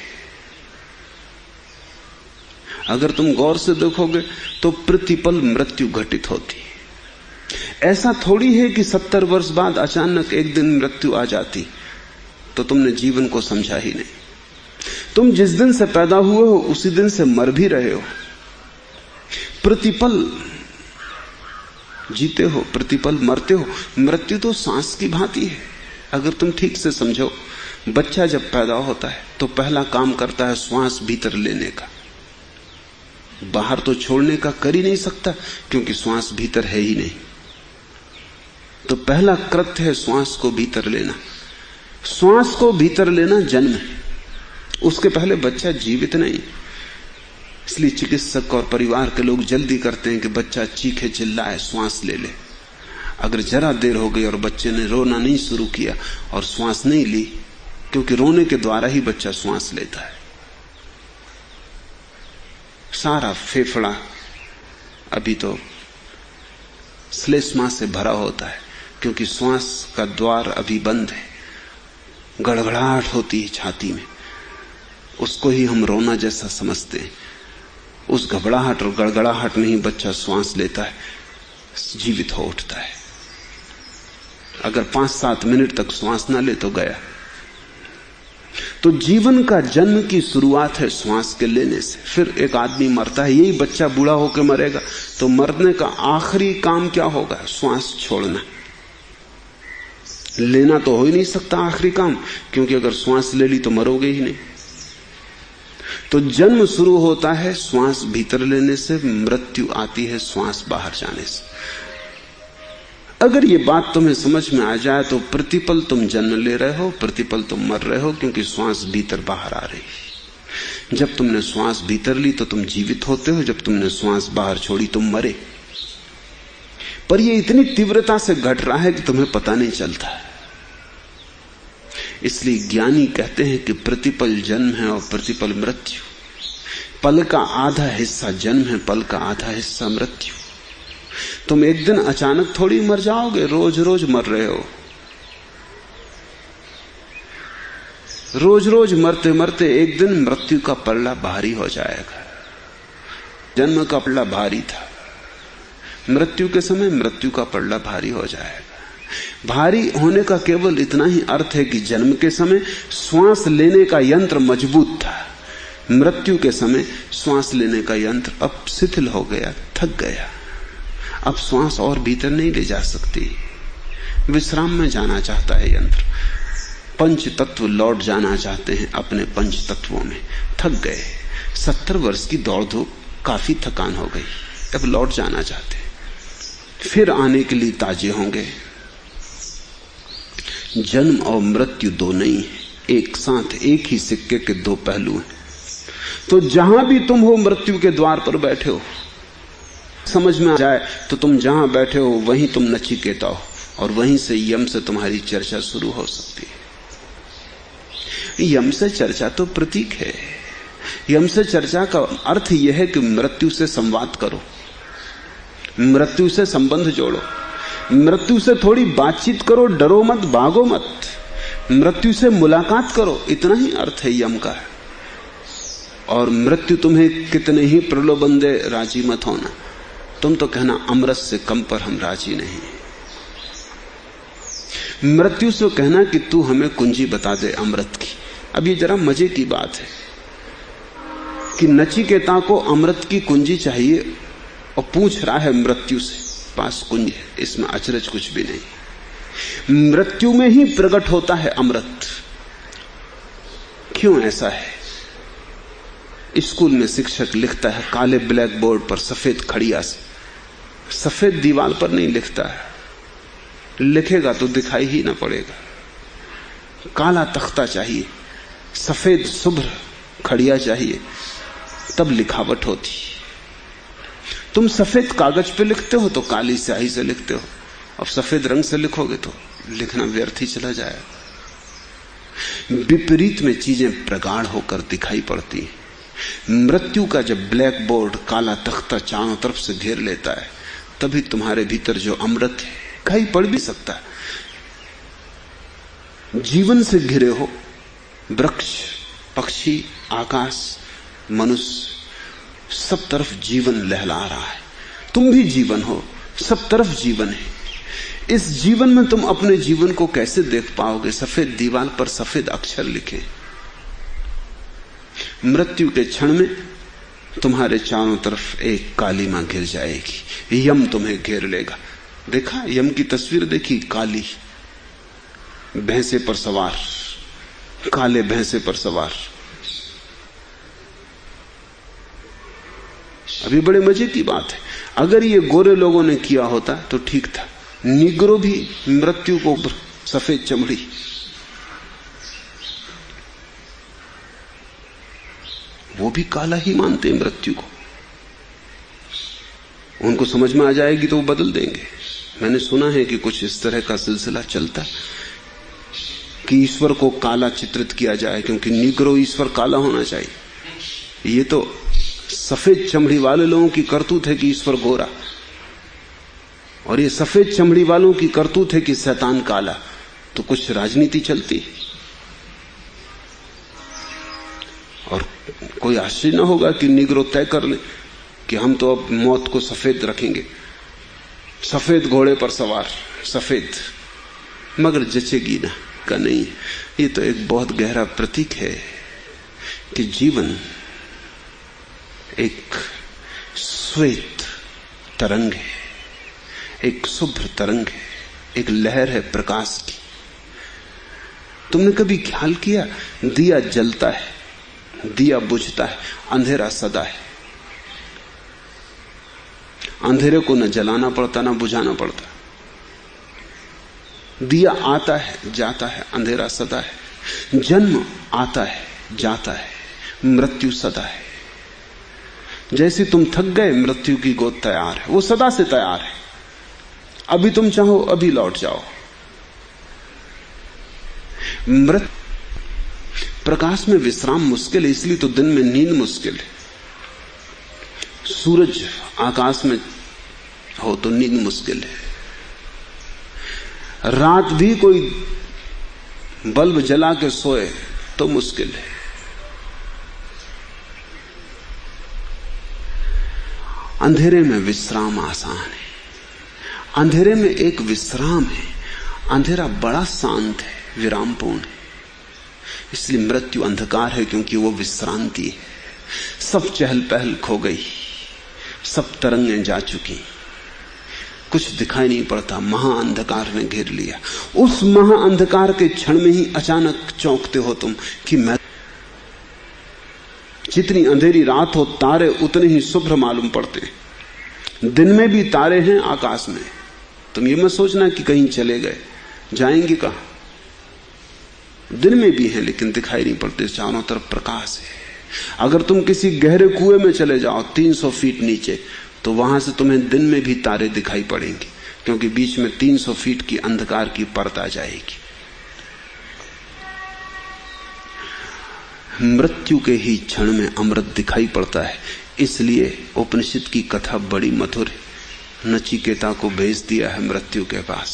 अगर तुम गौर से देखोगे तो प्रतिपल मृत्यु घटित होती है। ऐसा थोड़ी है कि 70 वर्ष बाद अचानक एक दिन मृत्यु आ जाती तो तुमने जीवन को समझा ही नहीं। तुम जिस दिन से पैदा हुए हो उसी दिन से मर भी रहे हो। प्रतिपल जीते हो, प्रतिपल मरते हो। मृत्यु तो सांस की भांति है। अगर तुम ठीक से समझो, बच्चा जब पैदा होता है तो पहला काम करता है श्वास भीतर लेने का। बाहर तो छोड़ने का कर ही नहीं सकता, क्योंकि श्वास भीतर है ही नहीं। तो पहला कृत्य है श्वास को भीतर लेना। श्वास को भीतर लेना जन्म है। उसके पहले बच्चा जीवित नहीं। इसलिए चिकित्सक और परिवार के लोग जल्दी करते हैं कि बच्चा चीखे चिल्लाए, श्वास ले ले। अगर जरा देर हो गई और बच्चे ने रोना नहीं शुरू किया और श्वास नहीं ली, क्योंकि रोने के द्वारा ही बच्चा श्वास लेता है। सारा फेफड़ा अभी तो श्लेष्मा से भरा होता है, क्योंकि श्वास का द्वार अभी बंद है। गड़गड़ाहट होती है छाती में, उसको ही हम रोना जैसा समझते हैं। उस घबराहट और गड़गड़ाहट में ही बच्चा श्वास लेता है, जीवित हो उठता है। अगर 5-7 मिनट तक श्वास ना ले तो गया। तो जीवन का जन्म की शुरुआत है श्वास के लेने से। फिर एक आदमी मरता है, यही बच्चा बूढ़ा होकर मरेगा। तो मरने का आखिरी काम क्या होगा? श्वास छोड़ना। लेना तो हो ही नहीं सकता आखिरी काम, क्योंकि अगर श्वास ले ली तो मरोगे ही नहीं। तो जन्म शुरू होता है श्वास भीतर लेने से, मृत्यु आती है श्वास बाहर जाने से। अगर ये बात तुम्हें समझ में आ जाए तो प्रतिपल तुम जन्म ले रहे हो, प्रतिपल तुम मर रहे हो, क्योंकि श्वास भीतर बाहर आ रही। जब तुमने श्वास भीतर ली तो तुम जीवित होते हो, जब तुमने श्वास बाहर छोड़ी तुम मरे। पर ये इतनी तीव्रता से घट रहा है कि तुम्हें पता नहीं चलता। इसलिए ज्ञानी कहते हैं कि प्रतिपल जन्म है और प्रतिपल मृत्यु। पल का आधा हिस्सा जन्म है, पल का आधा हिस्सा मृत्यु। तुम एक दिन अचानक थोड़ी मर जाओगे, रोज रोज मर रहे हो। रोज रोज मरते मरते एक दिन मृत्यु का पल्ला भारी हो जाएगा। जन्म का पल्ला भारी था, मृत्यु के समय मृत्यु का पल्ला भारी हो जाएगा। भारी होने का केवल इतना ही अर्थ है कि जन्म के समय श्वास लेने का यंत्र मजबूत था, मृत्यु के समय श्वास लेने का यंत्र अब शिथिल हो गया, थक गया। अब श्वास और भीतर नहीं ले जा सकती, विश्राम में जाना चाहता है यंत्र। पंच तत्व लौट जाना चाहते हैं अपने पंच तत्वों में, थक गए। 70 वर्ष की दौड़ धूप, काफी थकान हो गई, अब लौट जाना चाहते हैं। फिर आने के लिए ताजे होंगे। जन्म और मृत्यु दो नहीं है, एक साथ एक ही सिक्के के दो पहलू हैं। तो जहां भी तुम हो मृत्यु के द्वार पर बैठे हो, समझ में आ जाए तो तुम जहां बैठे हो वहीं तुम नचिकेता हो, और वहीं से यम से तुम्हारी चर्चा शुरू हो सकती है। यम से चर्चा तो प्रतीक है। यम से चर्चा का अर्थ यह है कि मृत्यु से संवाद करो, मृत्यु से संबंध जोड़ो, मृत्यु से थोड़ी बातचीत करो, डरो मत, भागो मत, मृत्यु से मुलाकात करो। इतना ही अर्थ है यम का। और मृत्यु तुम्हें कितने ही प्रलोभन दे, राजी मत होना। तुम तो कहना अमृत से कम पर हम राजी नहीं। मृत्यु से कहना कि तू हमें कुंजी बता दे अमृत की। अब ये जरा मजे की बात है कि नचिकेता को अमृत की कुंजी चाहिए और पूछ रहा है मृत्यु से, पास कुंज है, इसमें अचरज कुछ भी नहीं। मृत्यु में ही प्रकट होता है अमृत। क्यों ऐसा है? स्कूल में शिक्षक लिखता है काले ब्लैक बोर्ड पर सफेद खड़िया से, सफेद दीवार पर नहीं लिखता है, लिखेगा तो दिखाई ही ना पड़ेगा। काला तख्ता चाहिए, सफेद शुभ्र खड़िया चाहिए, तब लिखावट होती। तुम सफेद कागज पे लिखते हो तो काली स्याही से लिखते हो, अब सफेद रंग से लिखोगे तो लिखना व्यर्थ ही चला जाएगा। विपरीत में चीजें प्रगाढ़ होकर दिखाई पड़ती हैं। मृत्यु का जब ब्लैक बोर्ड काला तख्ता चारों तरफ से घेर लेता है, तभी तुम्हारे भीतर जो अमृत है दिखाई पड़ भी सकता है। जीवन से घिरे हो, वृक्ष, पक्षी, आकाश, मनुष्य, सब तरफ जीवन लहला रहा है। तुम भी जीवन हो, सब तरफ जीवन है। इस जीवन में तुम अपने जीवन को कैसे देख पाओगे? सफेद दीवार पर सफेद अक्षर लिखे। मृत्यु के क्षण में तुम्हारे चारों तरफ एक कालीमा घिर जाएगी, यम तुम्हें घेर लेगा। देखा यम की तस्वीर देखी? काली भैंसे पर सवार, काले भैंसे पर सवार। अभी बड़े मजे की बात है, अगर ये गोरे लोगों ने किया होता तो ठीक था। निग्रो भी मृत्यु को सफेद चमड़ी, वो भी काला ही मानते हैं मृत्यु को। उनको समझ में आ जाएगी तो वो बदल देंगे। मैंने सुना है कि कुछ इस तरह का सिलसिला चलता कि ईश्वर को काला चित्रित किया जाए, क्योंकि निग्रो ईश्वर काला होना चाहिए। ये तो सफेद चमड़ी वाले लोगों की करतूत है कि ईश्वर गोरा, और ये सफेद चमड़ी वालों की करतूत है कि शैतान काला। तो कुछ राजनीति चलती है। और कोई आश्चर्य न होगा कि निग्रो तय कर ले कि हम तो अब मौत को सफेद रखेंगे, सफेद घोड़े पर सवार, सफेद, मगर जचेगी ना का नहीं। ये तो एक बहुत गहरा प्रतीक है कि जीवन एक श्वेत तरंग है, एक शुभ्र तरंग है, एक लहर है प्रकाश की। तुमने कभी ख्याल किया, दिया जलता है, दिया बुझता है, अंधेरा सदा है। अंधेरे को न जलाना पड़ता न बुझाना पड़ता। दिया आता है जाता है, अंधेरा सदा है। जन्म आता है जाता है, मृत्यु सदा है। जैसे तुम थक गए, मृत्यु की गोद तैयार है, वो सदा से तैयार है। अभी तुम चाहो अभी लौट जाओ। मृत्यु प्रकाश में विश्राम मुश्किल है, इसलिए तो दिन में नींद मुश्किल है। सूरज आकाश में हो तो नींद मुश्किल है। रात भी कोई बल्ब जला के सोए तो मुश्किल है। अंधेरे में विश्राम आसान है। अंधेरे में एक विश्राम है। अंधेरा बड़ा शांत है, विरामपूर्ण है। इसलिए मृत्यु अंधकार है, क्योंकि वो विश्रांति है। सब चहल पहल खो गई, सब तरंगें जा चुकी, कुछ दिखाई नहीं पड़ता, महाअंधकार ने घेर लिया। उस महाअंधकार के क्षण में ही अचानक चौंकते हो तुम कि मैं, जितनी अंधेरी रात हो तारे उतने ही शुभ्र मालूम पड़ते। दिन में भी तारे हैं आकाश में। तुम ये मत सोचना कि कहीं चले गए, जाएंगे कहां। दिन में भी हैं लेकिन दिखाई नहीं पड़ते, चारों तरफ प्रकाश है। अगर तुम किसी गहरे कुएं में चले जाओ 300 फीट नीचे, तो वहां से तुम्हें दिन में भी तारे दिखाई पड़ेंगे, क्योंकि बीच में 300 फीट की अंधकार की परत आ जाएगी। मृत्यु के ही क्षण में अमृत दिखाई पड़ता है। इसलिए उपनिषद की कथा बड़ी मधुर है। नचिकेता को भेज दिया है मृत्यु के पास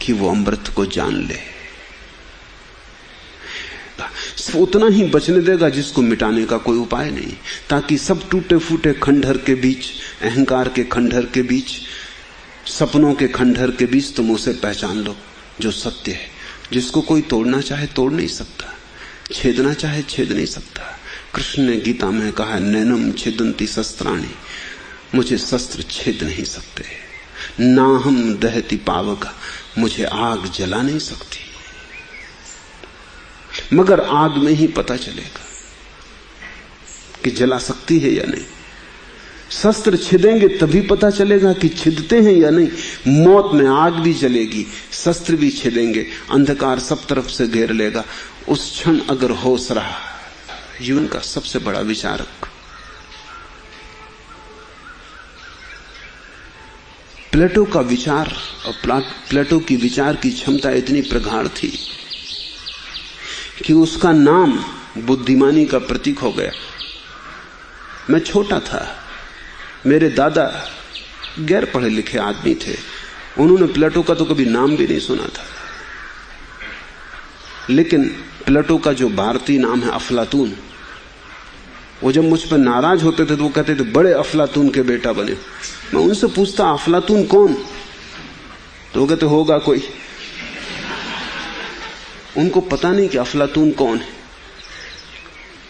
कि वो अमृत को जान ले। उतना ही बचने देगा जिसको मिटाने का कोई उपाय नहीं, ताकि सब टूटे फूटे खंडहर के बीच, अहंकार के खंडहर के बीच, सपनों के खंडहर के बीच तुम उसे पहचान लो जो सत्य है, जिसको कोई तोड़ना चाहे तोड़ नहीं सकता, छेदना चाहे छेद नहीं सकता। कृष्ण ने गीता में कहा, नैनम छेदंती शस्त्राणि, मुझे शस्त्र छेद नहीं सकते। ना हम दहती पावका, मुझे आग जला नहीं सकती। मगर आग में ही पता चलेगा कि जला सकती है या नहीं। शस्त्र छिदेंगे तभी पता चलेगा कि छिदते हैं या नहीं। मौत में आग भी जलेगी, शस्त्र भी छिदेंगे, अंधकार सब तरफ से घेर लेगा। उस क्षण अगर होश रहा, जीवन का सबसे बड़ा विचारक प्लेटो का विचार और प्लेटो की विचार की क्षमता इतनी प्रगाढ़ थी कि उसका नाम बुद्धिमानी का प्रतीक हो गया। मैं छोटा था, मेरे दादा गैर पढ़े लिखे आदमी थे, उन्होंने प्लेटो का तो कभी नाम भी नहीं सुना था। लेकिन प्लेटो का जो भारतीय नाम है अफलातून, वो जब मुझ पर नाराज होते थे तो वो कहते थे बड़े अफलातून के बेटा बने। मैं उनसे पूछता अफलातून कौन, तो वो कहते होगा कोई। उनको पता नहीं कि अफलातून कौन है,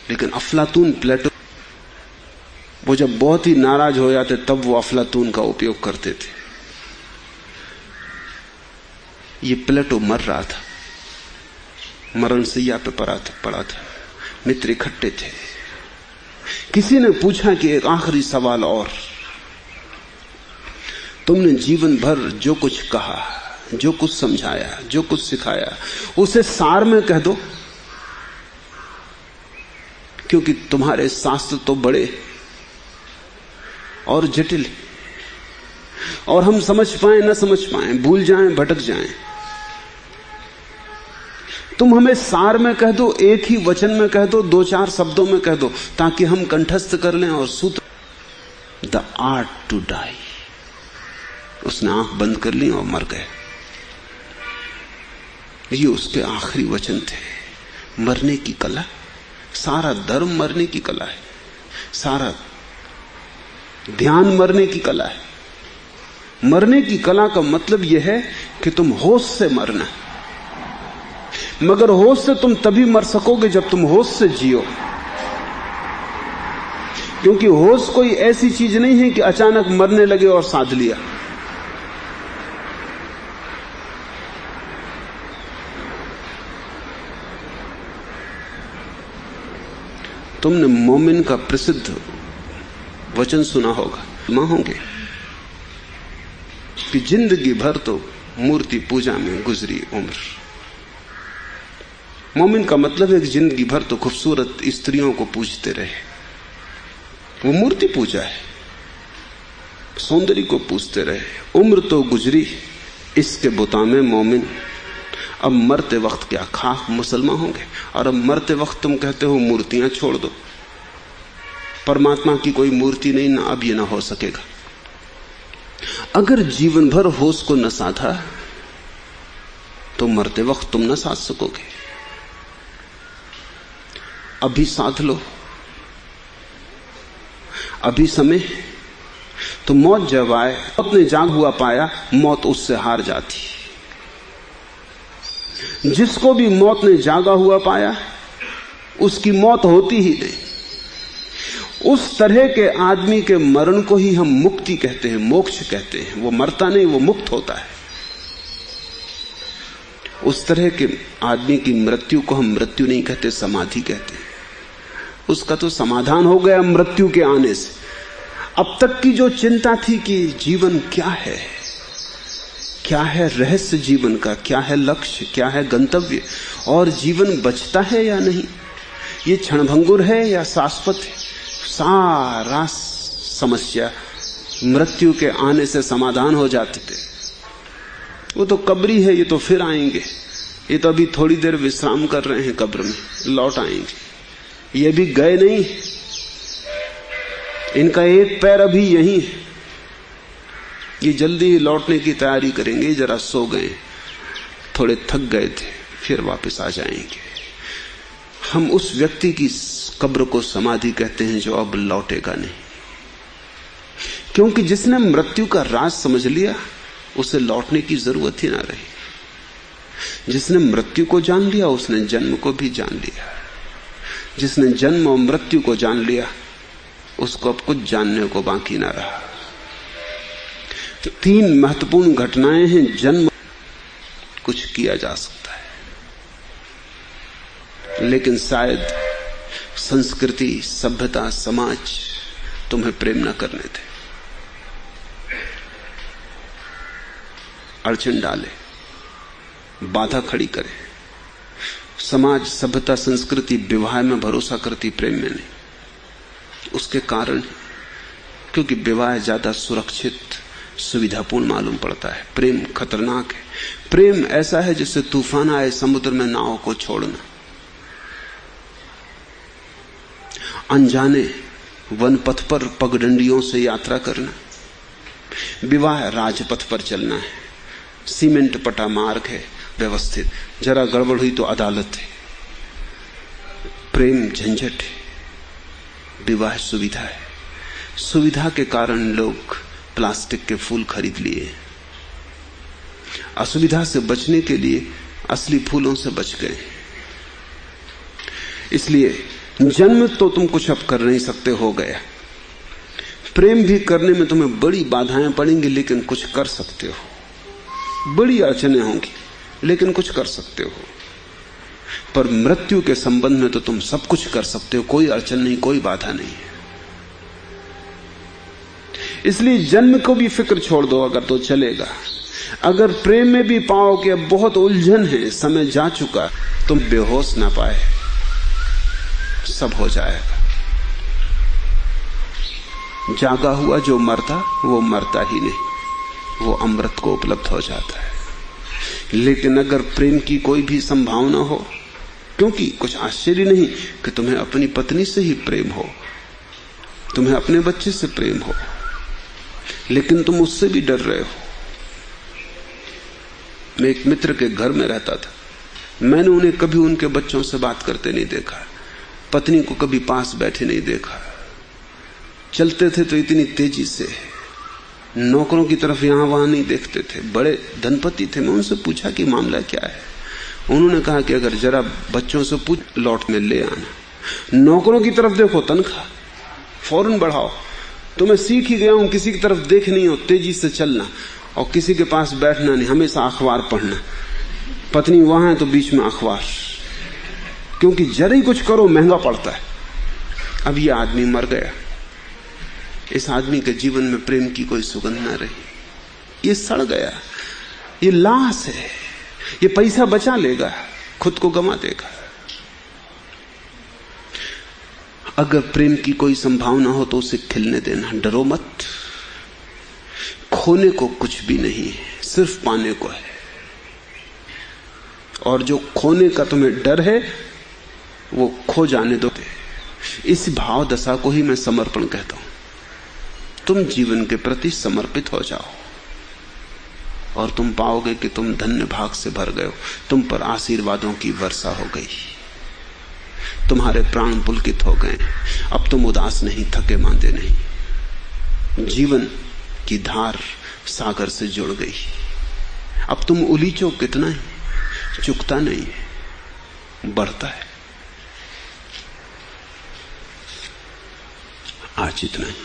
लेकिन अफलातून प्लेटो, वो जब बहुत ही नाराज हो जाते तब वो अफलातून का उपयोग करते थे। ये प्लेटो मर रहा था, मरण सैया पे पड़ा था, मित्र इकट्ठे थे। किसी ने पूछा कि एक आखिरी सवाल और, तुमने जीवन भर जो कुछ कहा, जो कुछ समझाया, जो कुछ सिखाया, उसे सार में कह दो, क्योंकि तुम्हारे शास्त्र तो बड़े और जटिल, और हम समझ पाए न समझ पाए, भूल जाएं भटक जाएं। तुम हमें सार में कह दो, एक ही वचन में कह दो, दो चार शब्दों में कह दो, ताकि हम कंठस्थ कर लें और सूत्र द आर्ट टू डाई। उसने आंख बंद कर ली और मर गए। ये उसके आखिरी वचन थे। मरने की कला, सारा धर्म मरने की कला है, सारा ध्यान मरने की कला है। मरने की कला का मतलब यह है कि तुम होश से मरना, मगर होश से तुम तभी मर सकोगे जब तुम होश से जियो। क्योंकि होश कोई ऐसी चीज नहीं है कि अचानक मरने लगे और साध लिया। तुमने मोमिन का प्रसिद्ध वचन सुना होगा, होंगे कि जिंदगी भर तो मूर्ति पूजा में गुजरी उम्र। मोमिन का मतलब है कि जिंदगी भर तो खूबसूरत स्त्रियों को पूजते रहे, वो मूर्ति पूजा है, सौंदर्य को पूजते रहे। उम्र तो गुजरी इसके बुता में मोमिन, अब मरते वक्त क्या खाक मुसलमान होंगे। और अब मरते वक्त तुम कहते हो मूर्तियां छोड़ दो, परमात्मा की कोई मूर्ति नहीं, ना अब ये ना हो सकेगा। अगर जीवन भर होश को न साधा तो मरते वक्त तुम न साध सकोगे। अभी साध लो, अभी समय। तो मौत जब आए, अपने जाग हुआ पाया, मौत उससे हार जाती। जिसको भी मौत ने जागा हुआ पाया उसकी मौत होती ही नहीं। उस तरह के आदमी के मरण को ही हम मुक्ति कहते हैं, मोक्ष कहते हैं। वो मरता नहीं, वो मुक्त होता है। उस तरह के आदमी की मृत्यु को हम मृत्यु नहीं कहते, समाधि कहते हैं। उसका तो समाधान हो गया मृत्यु के आने से। अब तक की जो चिंता थी कि जीवन क्या है, क्या है रहस्य जीवन का, क्या है लक्ष्य, क्या है गंतव्य, और जीवन बचता है या नहीं, ये क्षणभंगुर है या शाश्वत है, सारा समस्या मृत्यु के आने से समाधान हो जाते थे। वो तो कब्री है, ये तो फिर आएंगे, ये तो अभी थोड़ी देर विश्राम कर रहे हैं कब्र में, लौट आएंगे। ये भी गए नहीं, इनका एक पैर अभी यहीं है, ये जल्दी ही लौटने की तैयारी करेंगे। जरा सो गए, थोड़े थक गए थे, फिर वापस आ जाएंगे। हम उस व्यक्ति की कब्र को समाधि कहते हैं जो अब लौटेगा नहीं, क्योंकि जिसने मृत्यु का राज समझ लिया उसे लौटने की जरूरत ही ना रही। जिसने मृत्यु को जान लिया उसने जन्म को भी जान लिया। जिसने जन्म और मृत्यु को जान लिया उसको अब कुछ जानने को बाकी ना रहा। तो तीन महत्वपूर्ण घटनाएं हैं। जन्म कुछ किया जा सकता है, लेकिन शायद संस्कृति, सभ्यता, समाज तुम्हें प्रेम न करने दे, अड़चन डाले, बाधा खड़ी करे। समाज, सभ्यता, संस्कृति विवाह में भरोसा करती, प्रेम में नहीं। उसके कारण क्योंकि विवाह ज्यादा सुरक्षित, सुविधापूर्ण मालूम पड़ता है, प्रेम खतरनाक है। प्रेम ऐसा है जैसे तूफान आए समुद्र में नाव को छोड़ना, अनजाने वन पथ पर पगडंडियों से यात्रा करना। विवाह राजपथ पर चलना है, सीमेंट पटा मार्ग है, व्यवस्थित, जरा गड़बड़ हुई तो अदालत है। प्रेम झंझट है, विवाह सुविधा है। सुविधा के कारण लोग प्लास्टिक के फूल खरीद लिए, असुविधा से बचने के लिए असली फूलों से बच गए। इसलिए जन्म तो तुम कुछ अब कर नहीं सकते, हो गया। प्रेम भी करने में तुम्हें बड़ी बाधाएं पड़ेंगी, लेकिन कुछ कर सकते हो। बड़ी अड़चनें होंगी, लेकिन कुछ कर सकते हो। पर मृत्यु के संबंध में तो तुम सब कुछ कर सकते हो, कोई अड़चन नहीं, कोई बाधा नहीं है। इसलिए जन्म को भी फिक्र छोड़ दो अगर, तो चलेगा। अगर प्रेम में भी पाओ कि अब बहुत उलझन है, समय जा चुका, तुम बेहोश ना पाए, सब हो जाएगा। जागा हुआ जो मरता वो मरता ही नहीं, वो अमृत को उपलब्ध हो जाता है। लेकिन अगर प्रेम की कोई भी संभावना हो, क्योंकि कुछ आश्चर्य नहीं कि तुम्हें अपनी पत्नी से ही प्रेम हो, तुम्हें अपने बच्चे से प्रेम हो, लेकिन तुम उससे भी डर रहे हो। मैं एक मित्र के घर में रहता था, मैंने उन्हें कभी उनके बच्चों से बात करते नहीं देखा, पत्नी को कभी पास बैठे नहीं देखा। चलते थे तो इतनी तेजी से, नौकरों की तरफ यहां वहां नहीं देखते थे, बड़े धनपति थे। मैं उनसे पूछा कि मामला क्या है। उन्होंने कहा कि अगर जरा बच्चों से पूछ, लौट में ले आना। नौकरों की तरफ देखो, तनख्वाह फौरन बढ़ाओ। तो मैं सीख ही गया हूं, किसी की तरफ देख नहीं हो, तेजी से चलना, और किसी के पास बैठना नहीं, हमेशा अखबार पढ़ना। पत्नी वहां है तो बीच में अखबार, क्योंकि जरा ही कुछ करो महंगा पड़ता है। अब ये आदमी मर गया, इस आदमी के जीवन में प्रेम की कोई सुगंध ना रही, ये सड़ गया, ये लाश है। ये पैसा बचा लेगा, खुद को गंवा देगा। अगर प्रेम की कोई संभावना हो तो उसे खिलने देना, डरो मत। खोने को कुछ भी नहीं है, सिर्फ पाने को है। और जो खोने का तुम्हें डर है वो खो जाने दो। इस भाव दशा को ही मैं समर्पण कहता हूं। तुम जीवन के प्रति समर्पित हो जाओ और तुम पाओगे कि तुम धन्य भाग से भर गए हो। तुम पर आशीर्वादों की वर्षा हो गई, तुम्हारे प्राण पुलकित हो गए। अब तुम उदास नहीं, थके मांदे नहीं। जीवन की धार सागर से जुड़ गई। अब तुम उलीचो कितना ही, चुकता नहीं है, बढ़ता है। आज इतना ही।